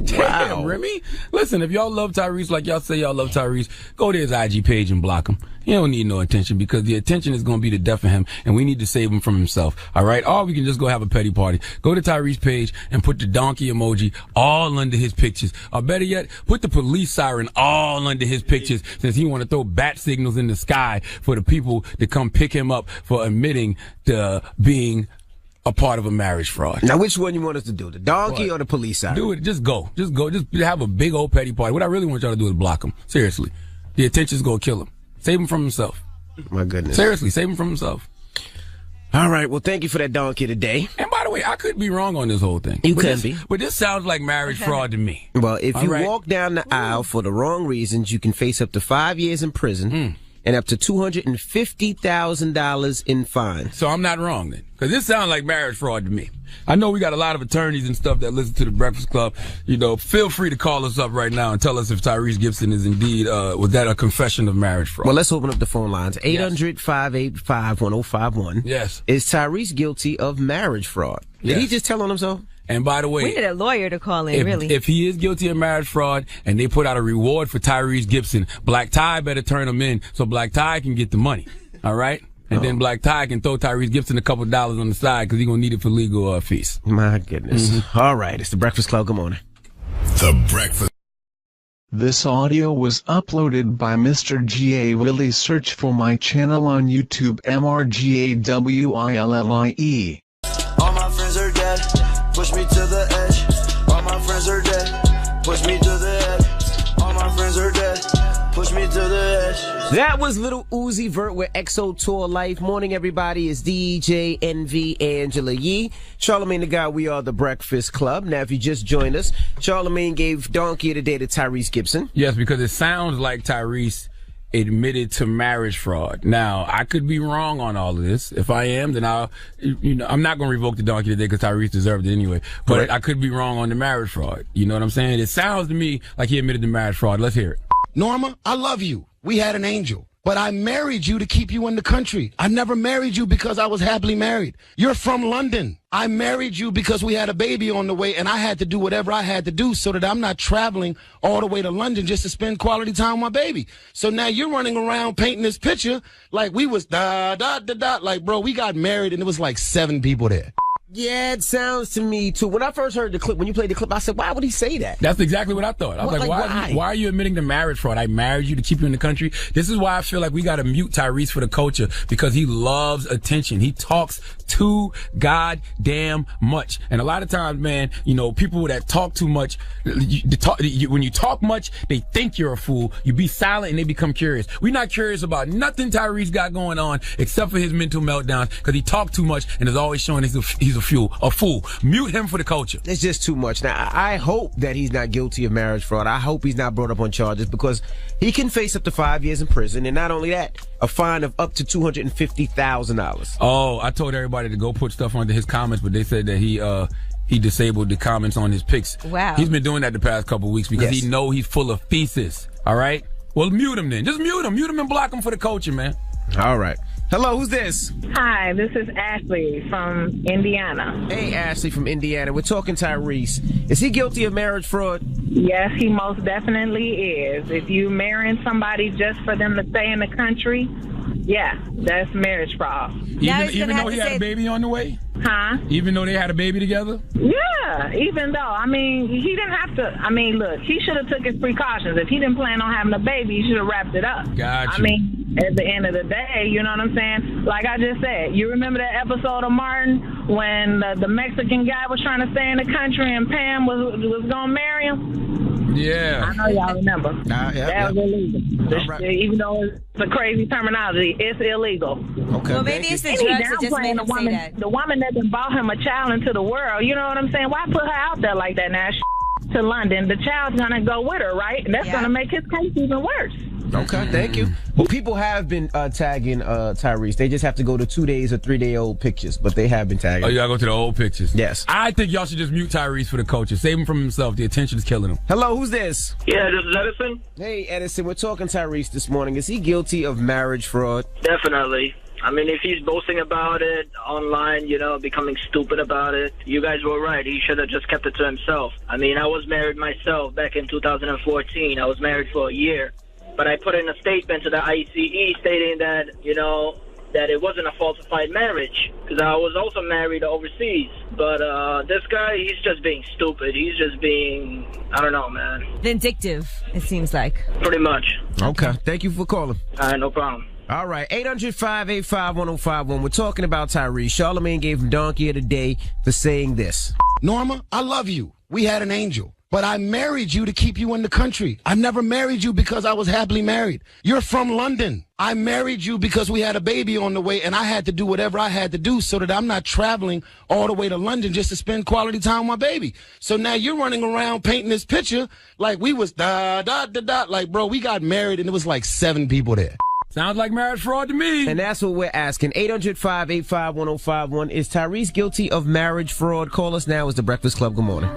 Damn, Remy. Listen, if y'all love Tyrese like y'all say y'all love Tyrese, go to his IG page and block him. He don't need no attention because the attention is going to be the death of him, and we need to save him from himself. All right? Or we can just go have a petty party. Go to Tyrese's page and put the donkey emoji all under his pictures. Or better yet, put the police siren all under his pictures since he want to throw bat signals in the sky for the people to come pick him up for admitting to being a part of a marriage fraud. Now, which one you want us to do? The donkey or the police siren? Do it. Just go. Just have a big old petty party. What I really want y'all to do is block him. Seriously. The attention's going to kill him. Save him from himself. My goodness. Seriously, save him from himself. All right. Well, thank you for that donkey today. And by the way, I could be wrong on this whole thing. You can be. But this sounds like marriage fraud to me. Well, if you right. walk down the aisle for the wrong reasons, you can face up to 5 years in prison and up to $250,000 in fines. So I'm not wrong then. Because this sounds like marriage fraud to me. I know we got a lot of attorneys and stuff that listen to the Breakfast Club. You know, feel free to call us up right now and tell us if Tyrese Gibson is indeed, was that a confession of marriage fraud? Well, let's open up the phone lines. 800-585-1051. Yes. Is Tyrese guilty of marriage fraud? Did he just tell on himself? And by the way, we need a lawyer to call in, really. If he is guilty of marriage fraud and they put out a reward for Tyrese Gibson, Black Ty better turn him in so Black Ty can get the money. All right? And then Black Ty can throw Tyrese Gibson a couple of dollars on the side because he's going to need it for legal fees. My goodness. All right. It's the Breakfast Club. Good morning. The Breakfast. This audio was uploaded by Mr. G.A. Willie. Search for my channel on YouTube, MRGAWILLIE. All my friends are dead, push me to the edge. All my friends are dead, push me to the edge. All my friends are dead, push me to the edge. That was Little Uzi Vert with XO Tour Life. Morning, everybody. It's DJ NV Angela Yee. Charlamagne the Guy. We are the Breakfast Club. Now, if you just joined us, Charlamagne gave Donkey of the Day to Tyrese Gibson. Yes, because it sounds like Tyrese admitted to marriage fraud. Now, I could be wrong on all of this. If I am, then I'm not going to revoke the donkey today because Tyrese deserved it anyway. But Correct. I could be wrong on the marriage fraud. You know what I'm saying? It sounds to me like he admitted to marriage fraud. Let's hear it. Norma, I love you. We had an angel. But I married you to keep you in the country. I never married you because I was happily married. You're from London. I married you because we had a baby on the way, and I had to do whatever I had to do so that I'm not traveling all the way to London just to spend quality time with my baby. So now you're running around painting this picture like we was like, bro, we got married and it was like 7 people there. Yeah, it sounds to me, too. When I first heard the clip, when you played the clip, I said, why would he say that? That's exactly what I thought. I was like, why are you admitting to marriage fraud? I married you to keep you in the country. This is why I feel like we got to mute Tyrese for the culture because he loves attention. He talks too goddamn much. And a lot of times, man, you know, people that talk too much, when you talk much, they think you're a fool. You be silent and they become curious. We're not curious about nothing Tyrese got going on except for his mental meltdowns because he talked too much and is always showing he's a fool. Mute him for the culture. It's just too much. Now, I hope that he's not guilty of marriage fraud. I hope he's not brought up on charges because he can face up to 5 years in prison. And not only that, a fine of up to $250,000. Oh, I told everybody to go put stuff under his comments, but they said that he disabled the comments on his pics. Wow. He's been doing that the past couple of weeks because he know he's full of feces. All right? Well, mute him then. Just mute him. Mute him and block him for the culture, man. All right. Hello, who's this? Hi, this is Ashley from Indiana. Hey, Ashley from Indiana. We're talking Tyrese. Is he guilty of marriage fraud? Yes, he most definitely is. If you marrying somebody just for them to stay in the country, yeah, that's marriage fraud. Even though he had a baby on the way? Huh? Even though they had a baby together? Yeah, even though. I mean, he didn't have to. I mean, look, he should have took his precautions. If he didn't plan on having a baby, he should have wrapped it up. Gotcha. I mean, at the end of the day, you know what I'm saying? Like I just said, you remember that episode of Martin when the Mexican guy was trying to stay in the country and Pam was going to marry him? Yeah. I know y'all remember. That was illegal. Right. Even though it's a crazy terminology, it's illegal. Okay. Well, maybe it's the And he drugs that just made downplaying him say that. the woman that done brought him a child into the world. You know what I'm saying? Why put her out there like that now? To London, the child's gonna go with her, right? And that's gonna make his case even worse. Okay, thank you. Well, people have been tagging Tyrese. They just have to go to 2 days or 3 day old pictures, but they have been tagging. Oh, you gotta go to the old pictures? Yes. I think y'all should just mute Tyrese for the culture. Save him from himself. The attention is killing him. Hello, who's this? Yeah, this is Edison. Hey, Edison, we're talking Tyrese this morning. Is he guilty of marriage fraud? Definitely. I mean, if he's boasting about it online, becoming stupid about it, you guys were right. He should have just kept it to himself. I mean, I was married myself back in 2014. I was married for a year. But I put in a statement to the ICE stating that, that it wasn't a falsified marriage, because I was also married overseas. But this guy, he's just being stupid. He's just being, I don't know, man. Vindictive, it seems like. Pretty much. Okay, thank you for calling. All right, no problem. All right, 800-585-1051. We're talking about Tyrese. Charlamagne gave him Donkey of the Day for saying this. Norma, I love you. We had an angel. But I married you to keep you in the country. I never married you because I was happily married. You're from London. I married you because we had a baby on the way, and I had to do whatever I had to do so that I'm not traveling all the way to London just to spend quality time with my baby. So now you're running around painting this picture like we was like, bro, we got married and it was like 7 people there. Sounds like marriage fraud to me. And that's what we're asking. 800-585-1051. Is Tyrese guilty of marriage fraud? Call us now. It's The Breakfast Club. Good morning.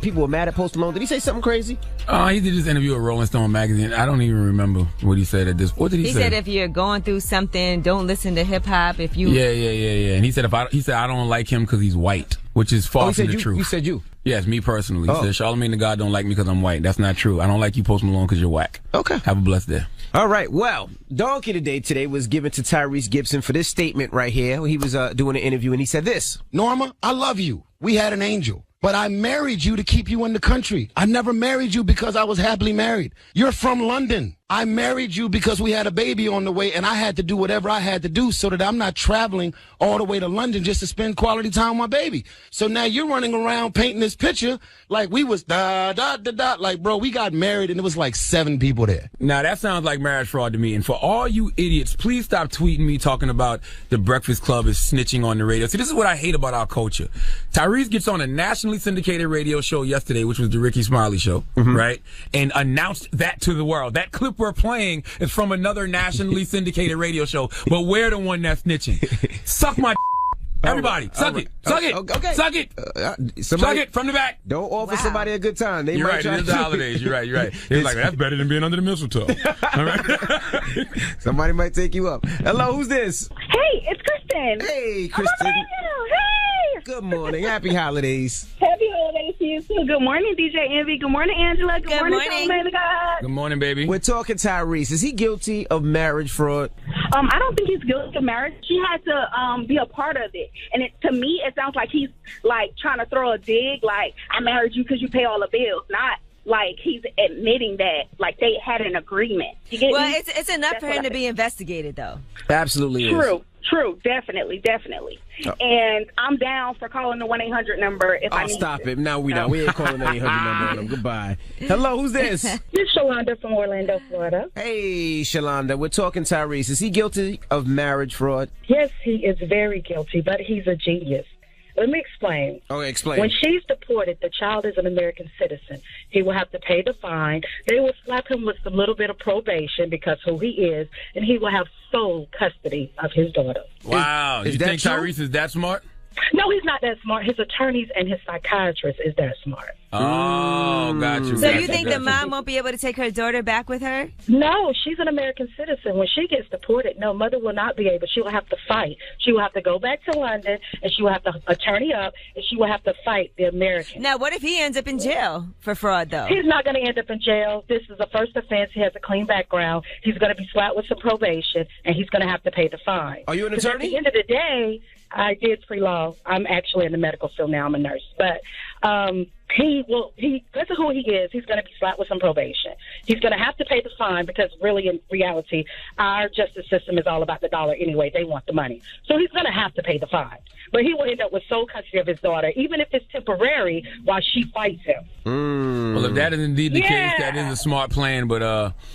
People were mad at Post Malone. Did he say something crazy? He did this interview with Rolling Stone magazine. I don't even remember what he said at this. What did he say? He said if you're going through something, don't listen to hip hop. If you Yeah. And he said I don't like him because he's white, which is far from the truth. You said you? Yes, me personally. He said Charlamagne the God don't like me because I'm white. That's not true. I don't like you, Post Malone, because you're whack. Okay. Have a blessed day. All right. Well, Donkey today was given to Tyrese Gibson for this statement right here. He was doing an interview and he said this. Norma, I love you. We had an angel. But I married you to keep you in the country. I never married you because I was happily married. You're from London. I married you because we had a baby on the way, and I had to do whatever I had to do so that I'm not traveling all the way to London just to spend quality time with my baby. So now you're running around painting this picture like we was like, bro, we got married and it was like 7 people there. Now that sounds like marriage fraud to me. And for all you idiots, please stop tweeting me talking about the Breakfast Club is snitching on the radio. See, this is what I hate about our culture. Tyrese gets on a nationally syndicated radio show yesterday, which was the Ricky Smiley show, right? And announced that to the world. That clip we're playing is from another nationally syndicated radio show, but we're the one that's snitching. Suck my everybody. Suck it. Suck it. Okay. Suck it. Suck it from the back. Don't offer somebody a good time. You're right. It's the holidays. You're right. It's like, that's better than being under the mistletoe. All right. Somebody might take you up. Hello, who's this? Hey, it's Kristen. Hey, Kristen. Hey. Good morning. Happy holidays. Happy holidays to you too. Good morning, DJ Envy. Good morning, Angela. Good morning, Charlamagne God. Good morning, baby. We're talking Tyrese. Is he guilty of marriage fraud? I don't think he's guilty of marriage. She had to be a part of it. And to me, it sounds like he's like trying to throw a dig, like, I married you because you pay all the bills. Not like he's admitting that, like, they had an agreement. You get me? It's enough for him to be investigated, though. Absolutely True. Definitely. Oh. And I'm down for calling the 1-800 number if I need stop to. it. No, we don't. We ain't calling the 800 number on him. Goodbye. Hello, who's this? This is Shalonda from Orlando, Florida. Hey, Shalonda. We're talking Tyrese. Is he guilty of marriage fraud? Yes, he is very guilty, but he's a genius. Let me explain. Okay, explain. When she's deported, the child is an American citizen. He will have to pay the fine. They will slap him with a little bit of probation because who he is, and he will have sole custody of his daughter. Wow. You think Tyrese is that smart? No, he's not that smart. His attorneys and his psychiatrist is that smart. Oh, got you. So you think the mom won't be able to take her daughter back with her? No, she's an American citizen. When she gets deported, no, mother will not be able. She will have to fight. She will have to go back to London, and she will have to attorney up, and she will have to fight the American. Now, what if he ends up in jail for fraud, though? He's not going to end up in jail. This is a first offense. He has a clean background. He's going to be slapped with some probation, and he's going to have to pay the fine. Are you an attorney? At the end of the day, I did pre-law. I'm actually in the medical field now. I'm a nurse. But because of who he is, he's going to be slapped with some probation. He's going to have to pay the fine because really, in reality, our justice system is all about the dollar anyway. They want the money. So he's going to have to pay the fine. But he will end up with sole custody of his daughter, even if it's temporary, while she fights him. Well, if that is indeed the case, that is a smart plan. But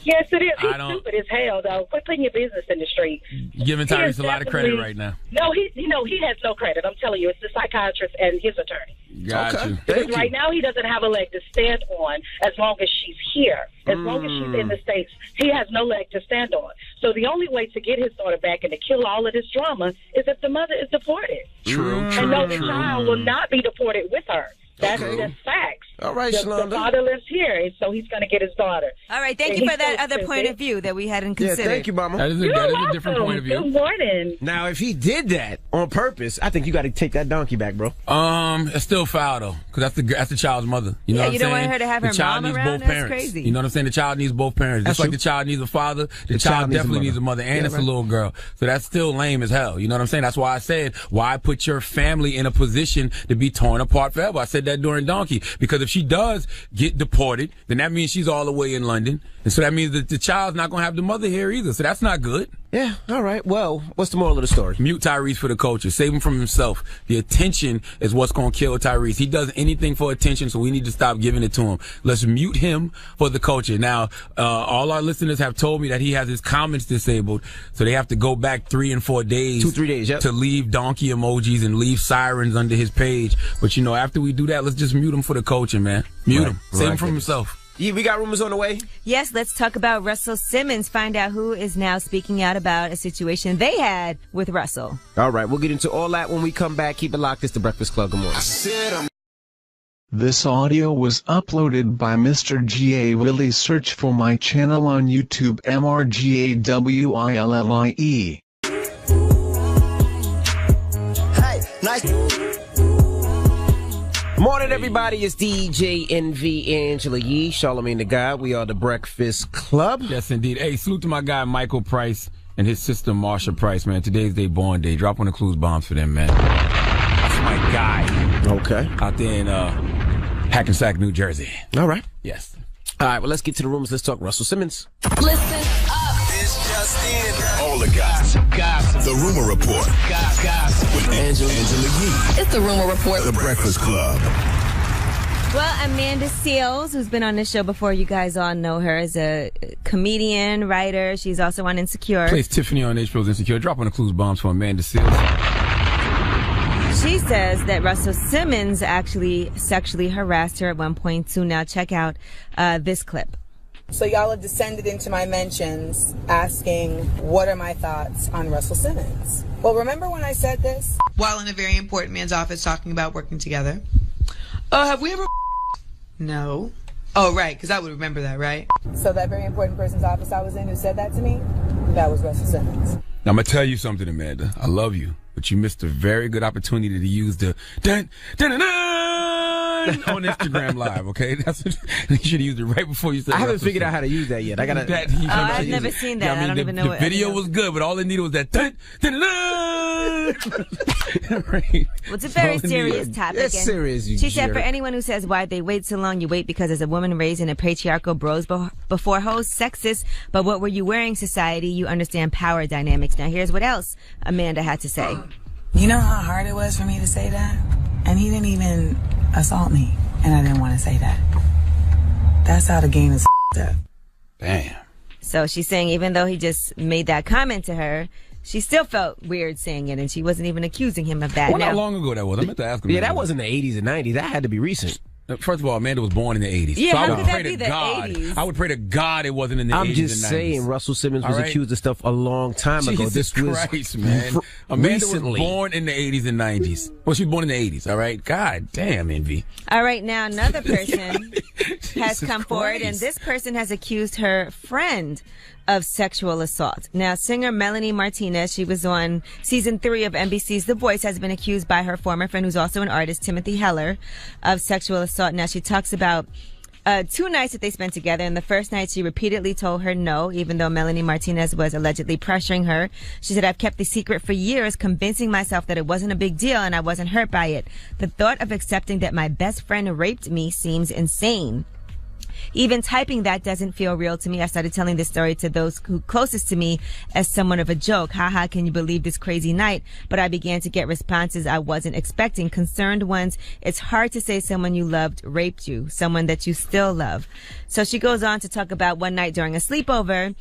yes, it is. He's stupid as hell, though. Quit putting your business in the street. Giving Tyrese a lot of credit right now. No, he has no credit. I'm telling you, it's the psychiatrist and his attorney. Got you. Because right now he doesn't have a leg to stand on as long as she's here. As long as she's in the States, he has no leg to stand on. So the only way to get his daughter back and to kill all of this drama is if the mother is deported. True. And no, the child will not be deported with her. That's facts. All right, the Shalonda. father lives here, so he's going to get his daughter. All right, thank you for that other point of view that we hadn't considered. Yeah, thank you, Mama. That is a different point of view. Good morning. Now, if he did that on purpose, I think you got to take that donkey back, bro. It's still foul though, because that's the child's mother. You know what I'm you saying? don't want her to have the her child mom needs around? both That's parents. crazy. You know what I'm saying? The child needs both parents. That's Just like true. the child needs a father, the child definitely needs a mother, and it's a little girl. So that's still lame as hell. You know what I'm saying? That's why I said, why put your family in a position to be torn apart forever? I said that during Donkey, because if she does get deported, then that means she's all the way in London. And so that means that the child's not going to have the mother here either. So that's not good. Yeah, all right. Well, what's the moral of the story? Mute Tyrese for the culture. Save him from himself. The attention is what's going to kill Tyrese. He does anything for attention, so we need to stop giving it to him. Let's mute him for the culture. Now, all our listeners have told me that he has his comments disabled, so they have to go back 3 and 4 days. 2-3 days, yep. To leave donkey emojis and leave sirens under his page. But, after we do that, let's just mute him for the culture, man. Mute him. Save him from himself. Yeah, we got rumors on the way. Yes, let's talk about Russell Simmons. Find out who is now speaking out about a situation they had with Russell. All right, we'll get into all that when we come back. Keep it locked. It's The Breakfast Club. Good morning. This audio was uploaded by Mr. G.A. Willie. Search for my channel on YouTube, MRGAWILLIE. Hey, nice. Morning, everybody. It's DJ NV Angela Yee, Charlamagne the God. We are The Breakfast Club. Yes, indeed. Hey, salute to my guy, Michael Price, and his sister, Marsha Price, man. Today's their born day. Drop one of Clues bombs for them, man. That's my guy. Okay. Out there in Hackensack, New Jersey. All right. Yes. All right, well, let's get to the rumors. Let's talk Russell Simmons. Listen up. It's just in. All the gossip. The Rumor Report. Gossip. With Angela Yee. It's the Rumor Report. The Breakfast Club. Well, Amanda Seales, who's been on this show before, you guys all know her as a comedian, writer. She's also on Insecure. Plays Tiffany on HBO's Insecure. Drop on the Clues bombs for Amanda Seales. She says that Russell Simmons actually sexually harassed her at one point. So now check out this clip. So y'all have descended into my mentions asking what are my thoughts on Russell Simmons. Well, remember when I said this? While in a very important man's office talking about working together. Have we ever... No. Oh, right, because I would remember that, right? So that very important person's office I was in who said that to me, that was Russell Simmons. Now, I'm going to tell you something, Amanda. I love you, but you missed a very good opportunity to use the dun, dun, dun, dun on Instagram Live, okay? That's what, you should have used it right before you said I haven't figured out how to use that yet. I gotta. I've never seen that. I don't even know the what video was good, but all it needed was that dun, dun, dun, dun. Right. Well, it's a very serious topic. It's serious, you She said, jerk. for anyone who says why they wait so long, you wait because as a woman raised in a patriarchal bros before hoes, sexist, but what were you wearing society, you understand power dynamics. Now here's what else Amanda had to say. You know how hard it was for me to say that? And he didn't even assault me, and I didn't want to say that. That's how the game is up. Damn. So she's saying even though he just made that comment to her, she still felt weird saying it, and she wasn't even accusing him of that. Well, not long ago that was. I meant to ask him. Yeah, that wasn't the 80s and 90s. That had to be recent. First of all, Amanda was born in the 80s. Yeah, so how I would could that pray be to the God. 80s? I would pray to God it wasn't in the 80s I'm just and 90s. saying, Russell Simmons was All right? accused of stuff a long time ago. Jesus This was Christ, man. Amanda recently. was born in the 80s and 90s. Well, she was born in the 80s, all right? God damn, Envy. All right, now another person has come forward, and Christ. this person has accused her friend of sexual assault. Now, singer Melanie Martinez, she was on season 3 of NBC's The Voice, has been accused by her former friend, who's also an artist, Timothy Heller, of sexual assault. Now, she talks about 2 nights that they spent together, and the first night she repeatedly told her no, even though Melanie Martinez was allegedly pressuring her. She said, I've kept the secret for years, convincing myself that it wasn't a big deal and I wasn't hurt by it. The thought of accepting that my best friend raped me seems insane. Even typing that doesn't feel real to me. I started telling this story to those who closest to me as somewhat of a joke. Haha, can you believe this crazy night? But I began to get responses I wasn't expecting. Concerned ones, it's hard to say someone you loved raped you, someone that you still love. So she goes on to talk about one night during a sleepover.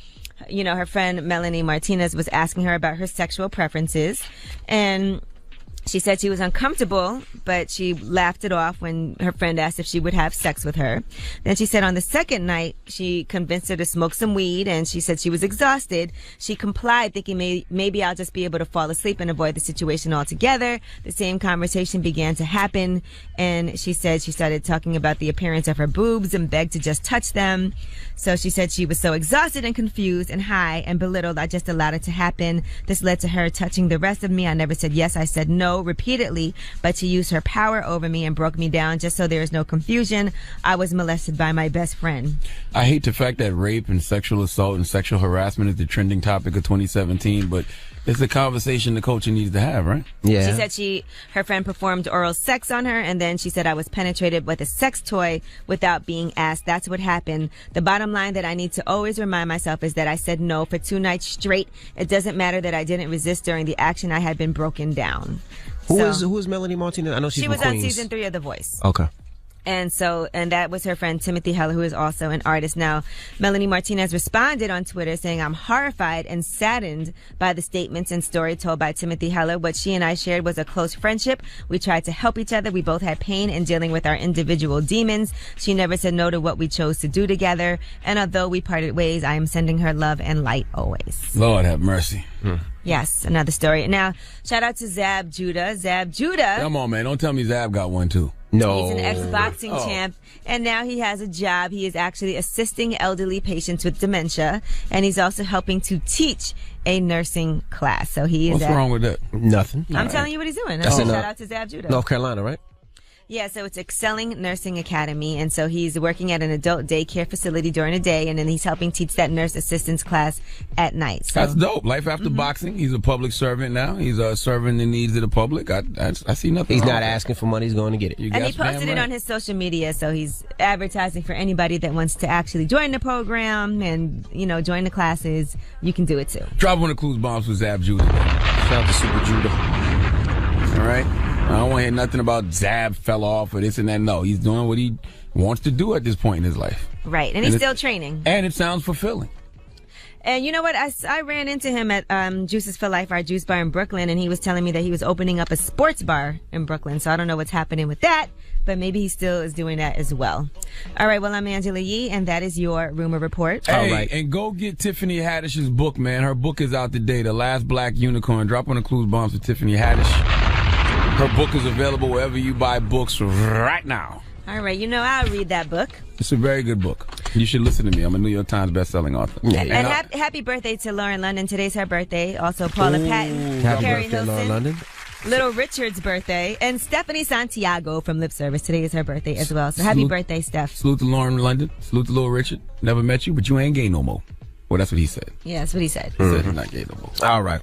You know, her friend Melanie Martinez was asking her about her sexual preferences, and She said she was uncomfortable, but she laughed it off when her friend asked if she would have sex with her. Then she said on the second night, she convinced her to smoke some weed, and she said she was exhausted. She complied, thinking maybe I'll just be able to fall asleep and avoid the situation altogether. The same conversation began to happen, and she said she started talking about the appearance of her boobs and begged to just touch them. So she said she was so exhausted and confused and high and belittled, I just allowed it to happen. This led to her touching the rest of me. I never said yes, I said no repeatedly, but she used her power over me and broke me down. Just so there is no confusion, I was molested by my best friend. I hate the fact that rape and sexual assault and sexual harassment is the trending topic of 2017, but it's a conversation the culture needs to have, right? Yeah. She said her friend performed oral sex on her, and then she said I was penetrated with a sex toy without being asked. That's what happened. The bottom line that I need to always remind myself is that I said no for 2 nights straight. It doesn't matter that I didn't resist during the action. I had been broken down. Who is Melanie Martinez? I know she's she from was on Queens. season 3 of The Voice. Okay. And that was her friend Timothy Heller, who is also an artist. Now, Melanie Martinez responded on Twitter saying, I'm horrified and saddened by the statements and story told by Timothy Heller. What she and I shared was a close friendship. We tried to help each other. We both had pain in dealing with our individual demons. She never said no to what we chose to do together. And although we parted ways, I am sending her love and light always. Lord have mercy. Yes, another story. Now, shout out to Zab Judah. Zab Judah. Come on, man. Don't tell me Zab got one, too. No. He's an ex-boxing champ, and now he has a job. He is actually assisting elderly patients with dementia, and he's also helping to teach a nursing class. So he is. What's wrong with that? Nothing. I'm telling you what he's doing. That's Shout out to Zab Judah. North Carolina, right? Yeah, so it's Excelling Nursing Academy, and so he's working at an adult daycare facility during the day, and then he's helping teach that nurse assistance class at night. So. That's dope. Life after boxing. He's a public servant now. He's serving the needs of the public. I see nothing. He's wrong not with asking for money. He's going to get it. And he posted it on his social media, so he's advertising for anybody that wants to actually join the program and, join the classes. You can do it too. Drop one of Clues Bombs with Zab Judah. Shout out to Super Judah. All right. I don't want to hear nothing about Zab fell off or this and that. No, he's doing what he wants to do at this point in his life. Right, and he's still training. And it sounds fulfilling. And you know what? I ran into him at Juices for Life, our juice bar in Brooklyn, and he was telling me that he was opening up a sports bar in Brooklyn. So I don't know what's happening with that, but maybe he still is doing that as well. All right, well, I'm Angela Yee, and that is your Rumor Report. Hey, all right. And go get Tiffany Haddish's book, man. Her book is out today, The Last Black Unicorn. Drop on the Clues Bombs with Tiffany Haddish. Her book is available wherever you buy books right now. All right, I'll read that book. It's a very good book. You should listen to me. I'm a New York Times best-selling author. Yeah. And happy birthday to Lauren London. Today's her birthday. Also, Paula Patton, Happy Carrie birthday, Hilson, Lauren London. Little Richard's birthday, and Stephanie Santiago from Lip Service. Today is her birthday as well. So happy birthday, Steph. Salute to Lauren London. Salute to Little Richard. Never met you, but you ain't gay no more. Well, that's what he said. Yeah, that's what he said. He said he's not gay no more. All right.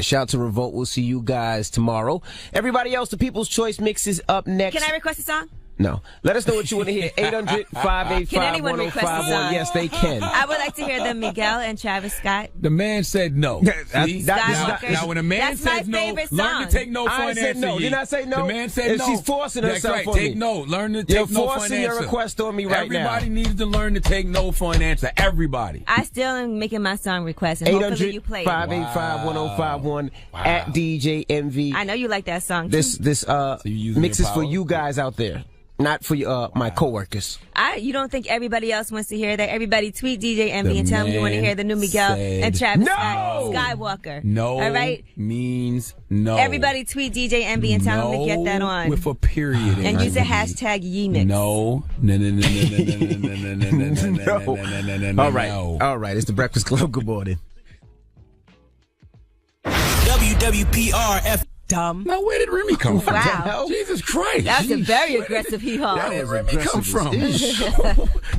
Shout out to Revolt. We'll see you guys tomorrow. Everybody else, the People's Choice Mix is up next. Can I request a song? No. Let us know what you want to hear. 800-585-1051. Yes, they can. I would like to hear the Miguel and Travis Scott. The man said no. Now, when a man says no, learn to take no for an answer. No. Did I say no? The man said no. She's forcing herself right. on Take me. no. Learn to take no for an answer. You're forcing your request on me right now. Everybody needs to learn to take no for an answer. Everybody. I still am making my song request, and hopefully you play it. 800-585-1051 at DJ MV. I know you like that song, too. This mix is for you guys out there. Not for my coworkers. You don't think everybody else wants to hear that? Everybody tweet DJ Envy and tell him you want to hear the new Miguel and Travis Scott Skywalker. No. All right? Means no. Everybody tweet DJ Envy and tell him to get that on. With a period. And use the hashtag YeeMix. No. All right. It's the Breakfast Club. Good morning. WWPR. Dumb. Now, where did Remy come from? Wow. Jesus Christ. That's a very aggressive hee-haw. Where did Remy come from?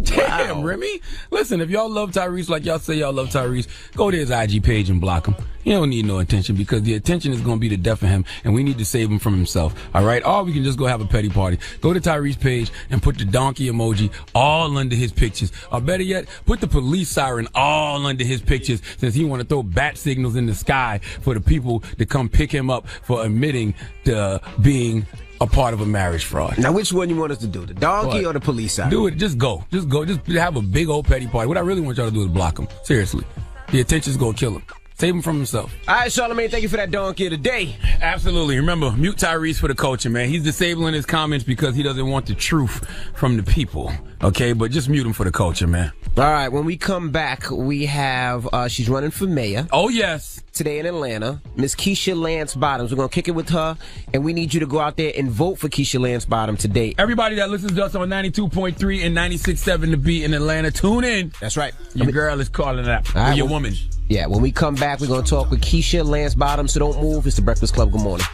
Damn, Remy. Listen, if y'all love Tyrese like y'all say y'all love Tyrese, go to his IG page and block him. He don't need no attention because the attention is going to be the death of him, and we need to save him from himself. All right? Or we can just go have a petty party. Go to Tyrese page and put the donkey emoji all under his pictures. Or better yet, put the police siren all under his pictures since he want to throw bat signals in the sky for the people to come pick him up for admitting to being a part of a marriage fraud. Now, which one you want us to do? The donkey or the police siren? Do it. Just go. Just have a big old petty party. What I really want y'all to do is block him. Seriously. The attention's going to kill him. Save him from himself. All right, Charlamagne, thank you for that donkey of the day. Absolutely. Remember, mute Tyrese for the culture, man. He's disabling his comments because he doesn't want the truth from the people. Okay, but just mute him for the culture, man. All right, when we come back, we have, she's running for mayor. Oh, yes. Today in Atlanta, Miss Keisha Lance Bottoms. We're going to kick it with her, and we need you to go out there and vote for Keisha Lance Bottoms today. Everybody that listens to us on 92.3 and 96.7 The Beat in Atlanta, tune in. That's right. Your girl is calling out. All right, your woman. Yeah, when we come back, we're going to talk with Keisha Lance Bottoms, so don't move. It's the Breakfast Club. Good morning.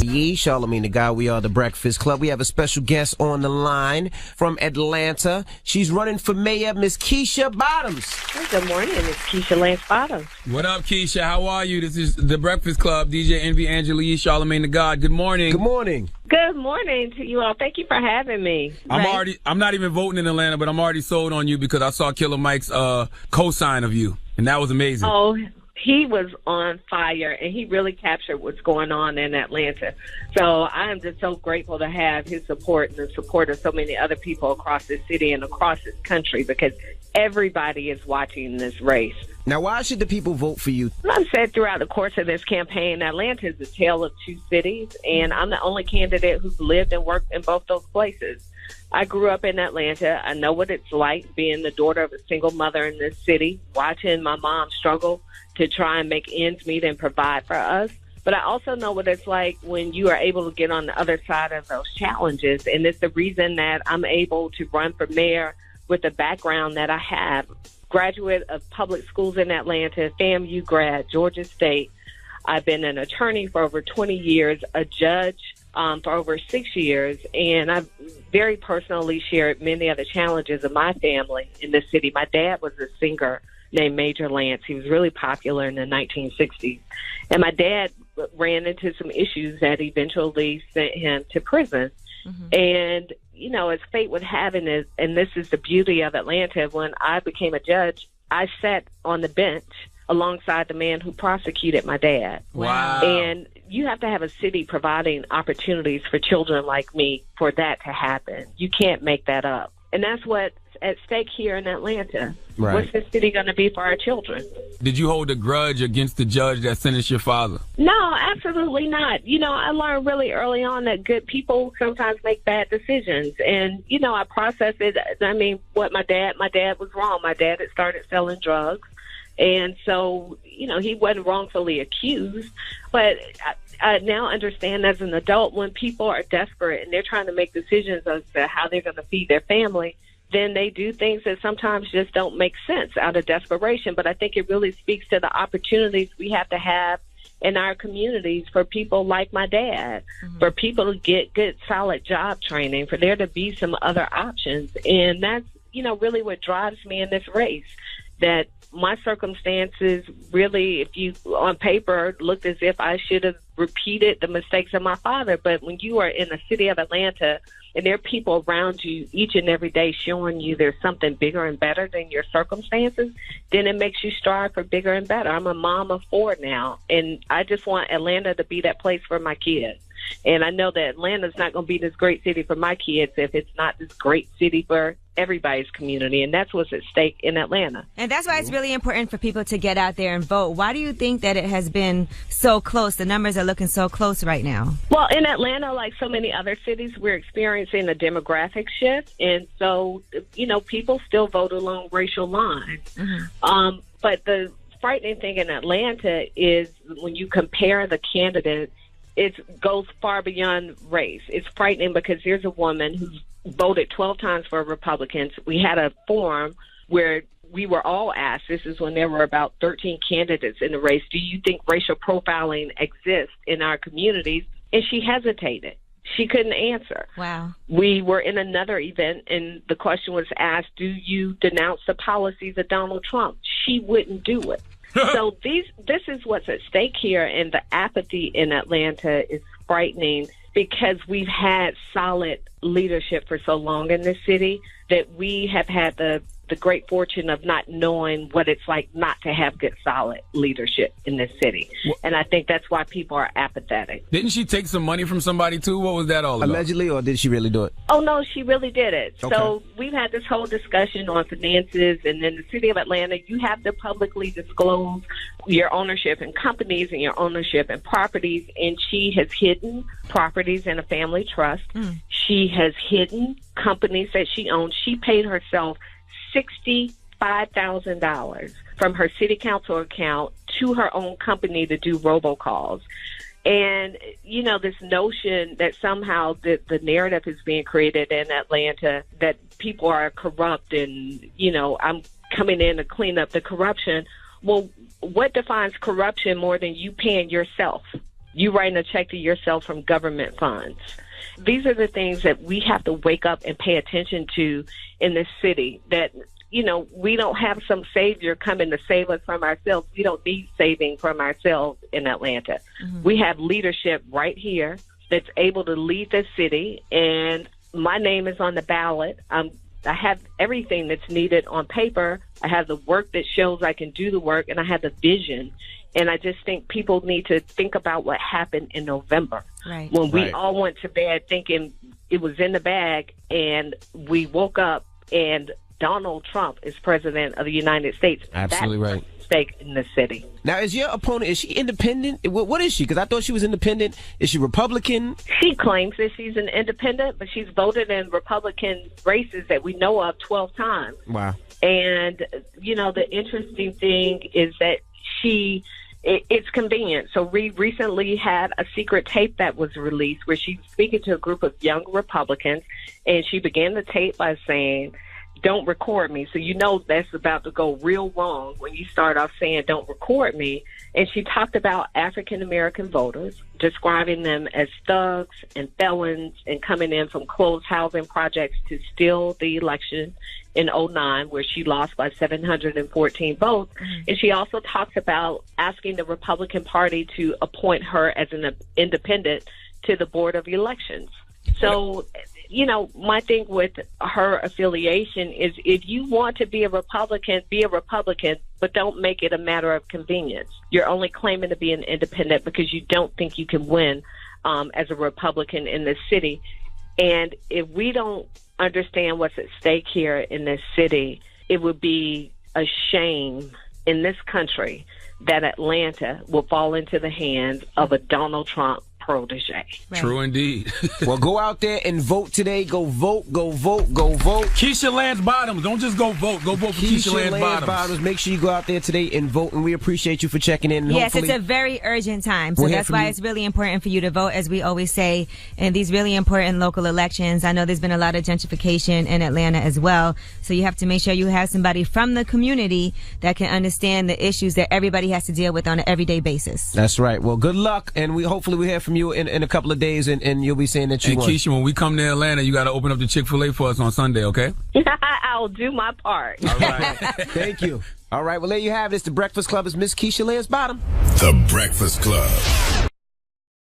Charlamagne the Guy. We are the Breakfast Club. We have a special guest on the line from Atlanta. She's running for mayor, Miss Keisha Bottoms. Good morning. It's Keisha Lance Bottoms. What up, Keisha? How are you? This is the Breakfast Club. DJ Envy, Angelique, Charlamagne the God. Good morning. Good morning. Good morning to you all. Thank you for having me. I'm not even voting in Atlanta, but I'm already sold on you because I saw Killer Mike's co-sign of you, and that was amazing. Oh, he was on fire, and he really captured what's going on in Atlanta. So I am just so grateful to have his support and the support of so many other people across this city and across this country, because everybody is watching this race. Now, why should the people vote for you? I've said throughout the course of this campaign, Atlanta is a tale of two cities, and I'm the only candidate who's lived and worked in both those places. I grew up in Atlanta. I know what it's like being the daughter of a single mother in this city, watching my mom struggle to try and make ends meet and provide for us. But I also know what it's like when you are able to get on the other side of those challenges, and it's the reason that I'm able to run for mayor with the background that I have. Graduate of public schools in Atlanta, FAMU grad, Georgia State. I've been an attorney for over 20 years, a judge for over 6 years, and I've very personally shared many of the challenges of my family in the city. My dad was a singer named Major Lance. He was really popular in the 1960s. And my dad ran into some issues that eventually sent him to prison. Mm-hmm. And, you know, as fate would have it, and this is the beauty of Atlanta, when I became a judge, I sat on the bench alongside the man who prosecuted my dad. Wow. And you have to have a city providing opportunities for children like me for that to happen. You can't make that up. And that's what's at stake here in Atlanta. Right. What's the city going to be for our children? Did you hold a grudge against the judge that sentenced your father? No, absolutely not. You know, I learned really early on that good people sometimes make bad decisions. And, you know, I processed it. I mean, my dad was wrong. My dad had started selling drugs. And so, you know, he wasn't wrongfully accused. But I now understand as an adult, when people are desperate and they're trying to make decisions as to how they're going to feed their family, then they do things that sometimes just don't make sense out of desperation. But I think it really speaks to the opportunities we have to have in our communities for people like my dad, for people to get good, solid job training, for there to be some other options. And that's, you know, really what drives me in this race, that my circumstances really, if you on paper, looked as if I should have repeated the mistakes of my father. But when you are in the city of Atlanta and there are people around you each and every day showing you there's something bigger and better than your circumstances, then it makes you strive for bigger and better. I'm a mom of 4 now, and I just want Atlanta to be that place for my kids. And I know that Atlanta's not going to be this great city for my kids if it's not this great city for everybody's community, and that's what's at stake in Atlanta. And that's why it's really important for people to get out there and vote. Why do you think that it has been so close? The numbers are looking so close right now. Well, in Atlanta, like so many other cities, we're experiencing a demographic shift, and so, you know, people still vote along racial lines. Mm-hmm. But the frightening thing in Atlanta is when you compare the candidates, it goes far beyond race. It's frightening because here's a woman who's voted 12 times for Republicans. We had a forum where we were all asked, this is when there were about 13 candidates in the race, do you think racial profiling exists in our communities? And she hesitated. She couldn't answer. Wow. We were in another event, and the question was asked, do you denounce the policies of Donald Trump? She wouldn't do it. So this is what's at stake here, and the apathy in Atlanta is frightening because we've had solid leadership for so long in this city that we have had the the great fortune of not knowing what it's like not to have good, solid leadership in this city. And I think that's why people are apathetic. Didn't she take some money from somebody, too? What was that all about? Allegedly, or did she really do it? Oh, no, she really did it. Okay. So we've had this whole discussion on finances, and in the city of Atlanta, you have to publicly disclose your ownership in companies and your ownership in properties, and she has hidden properties in a family trust. She has hidden companies that she owns. She paid herself $65,000 from her city council account to her own company to do robocalls. And, you know, this notion that somehow the narrative is being created in Atlanta that people are corrupt and, you know, I'm coming in to clean up the corruption. Well, what defines corruption more than you paying yourself? You writing a check to yourself from government funds. These are the things that we have to wake up and pay attention to in this city, that, you know, we don't have some savior coming to save us from ourselves. We don't need saving from ourselves in Atlanta. We have leadership right here that's able to lead the city, and my name is on the ballot. I have everything that's needed on paper. I have the work that shows I can do the work, and I have the vision. And I just think people need to think about what happened in November, when we all went to bed thinking it was in the bag, and we woke up and Donald Trump is president of the United States. Absolutely That's right. a mistake in the city. Now, is your opponent, is she independent? What is she? Because I thought she was independent. Is she Republican? She claims that she's an independent, but she's voted in Republican races that we know of 12 times. Wow. And, you know, the interesting thing is that it's convenient. So we recently had a secret tape that was released where she was speaking to a group of young Republicans, and she began the tape by saying, "Don't record me." So you know that's about to go real wrong when you start off saying, "Don't record me." And she talked about African-American voters, describing them as thugs and felons and coming in from closed housing projects to steal the election in 2009, where she lost by 714 votes. And she also talks about asking the Republican Party to appoint her as an independent to the Board of Elections. So, you know, my thing with her affiliation is if you want to be a Republican, but don't make it a matter of convenience. You're only claiming to be an independent because you don't think you can win as a Republican in this city. And if we don't understand what's at stake here in this city, it would be a shame in this country that Atlanta will fall into the hands of a Donald Trump protege. True indeed. Well, go out there and vote today. Go vote, go vote, go vote. Keisha Lance Bottoms. Don't just go vote. Go vote for Keisha Lance Bottoms. Make sure you go out there today and vote, and we appreciate you for checking in. And yes, it's a very urgent time. So that's why it's really important for you to vote, as we always say, in these really important local elections. I know there's been a lot of gentrification in Atlanta as well. So you have to make sure you have somebody from the community that can understand the issues that everybody has to deal with on an everyday basis. That's right. Well, good luck, and hopefully we hear from you in a couple of days, and you'll be saying that you won. Keisha, when we come to Atlanta, you got to open up the Chick-fil-A for us on Sunday, okay? I'll do my part. All right. Thank you. All right. Well, there you have it. It's The Breakfast Club. It's Miss Keisha Lance Bottom. The Breakfast Club.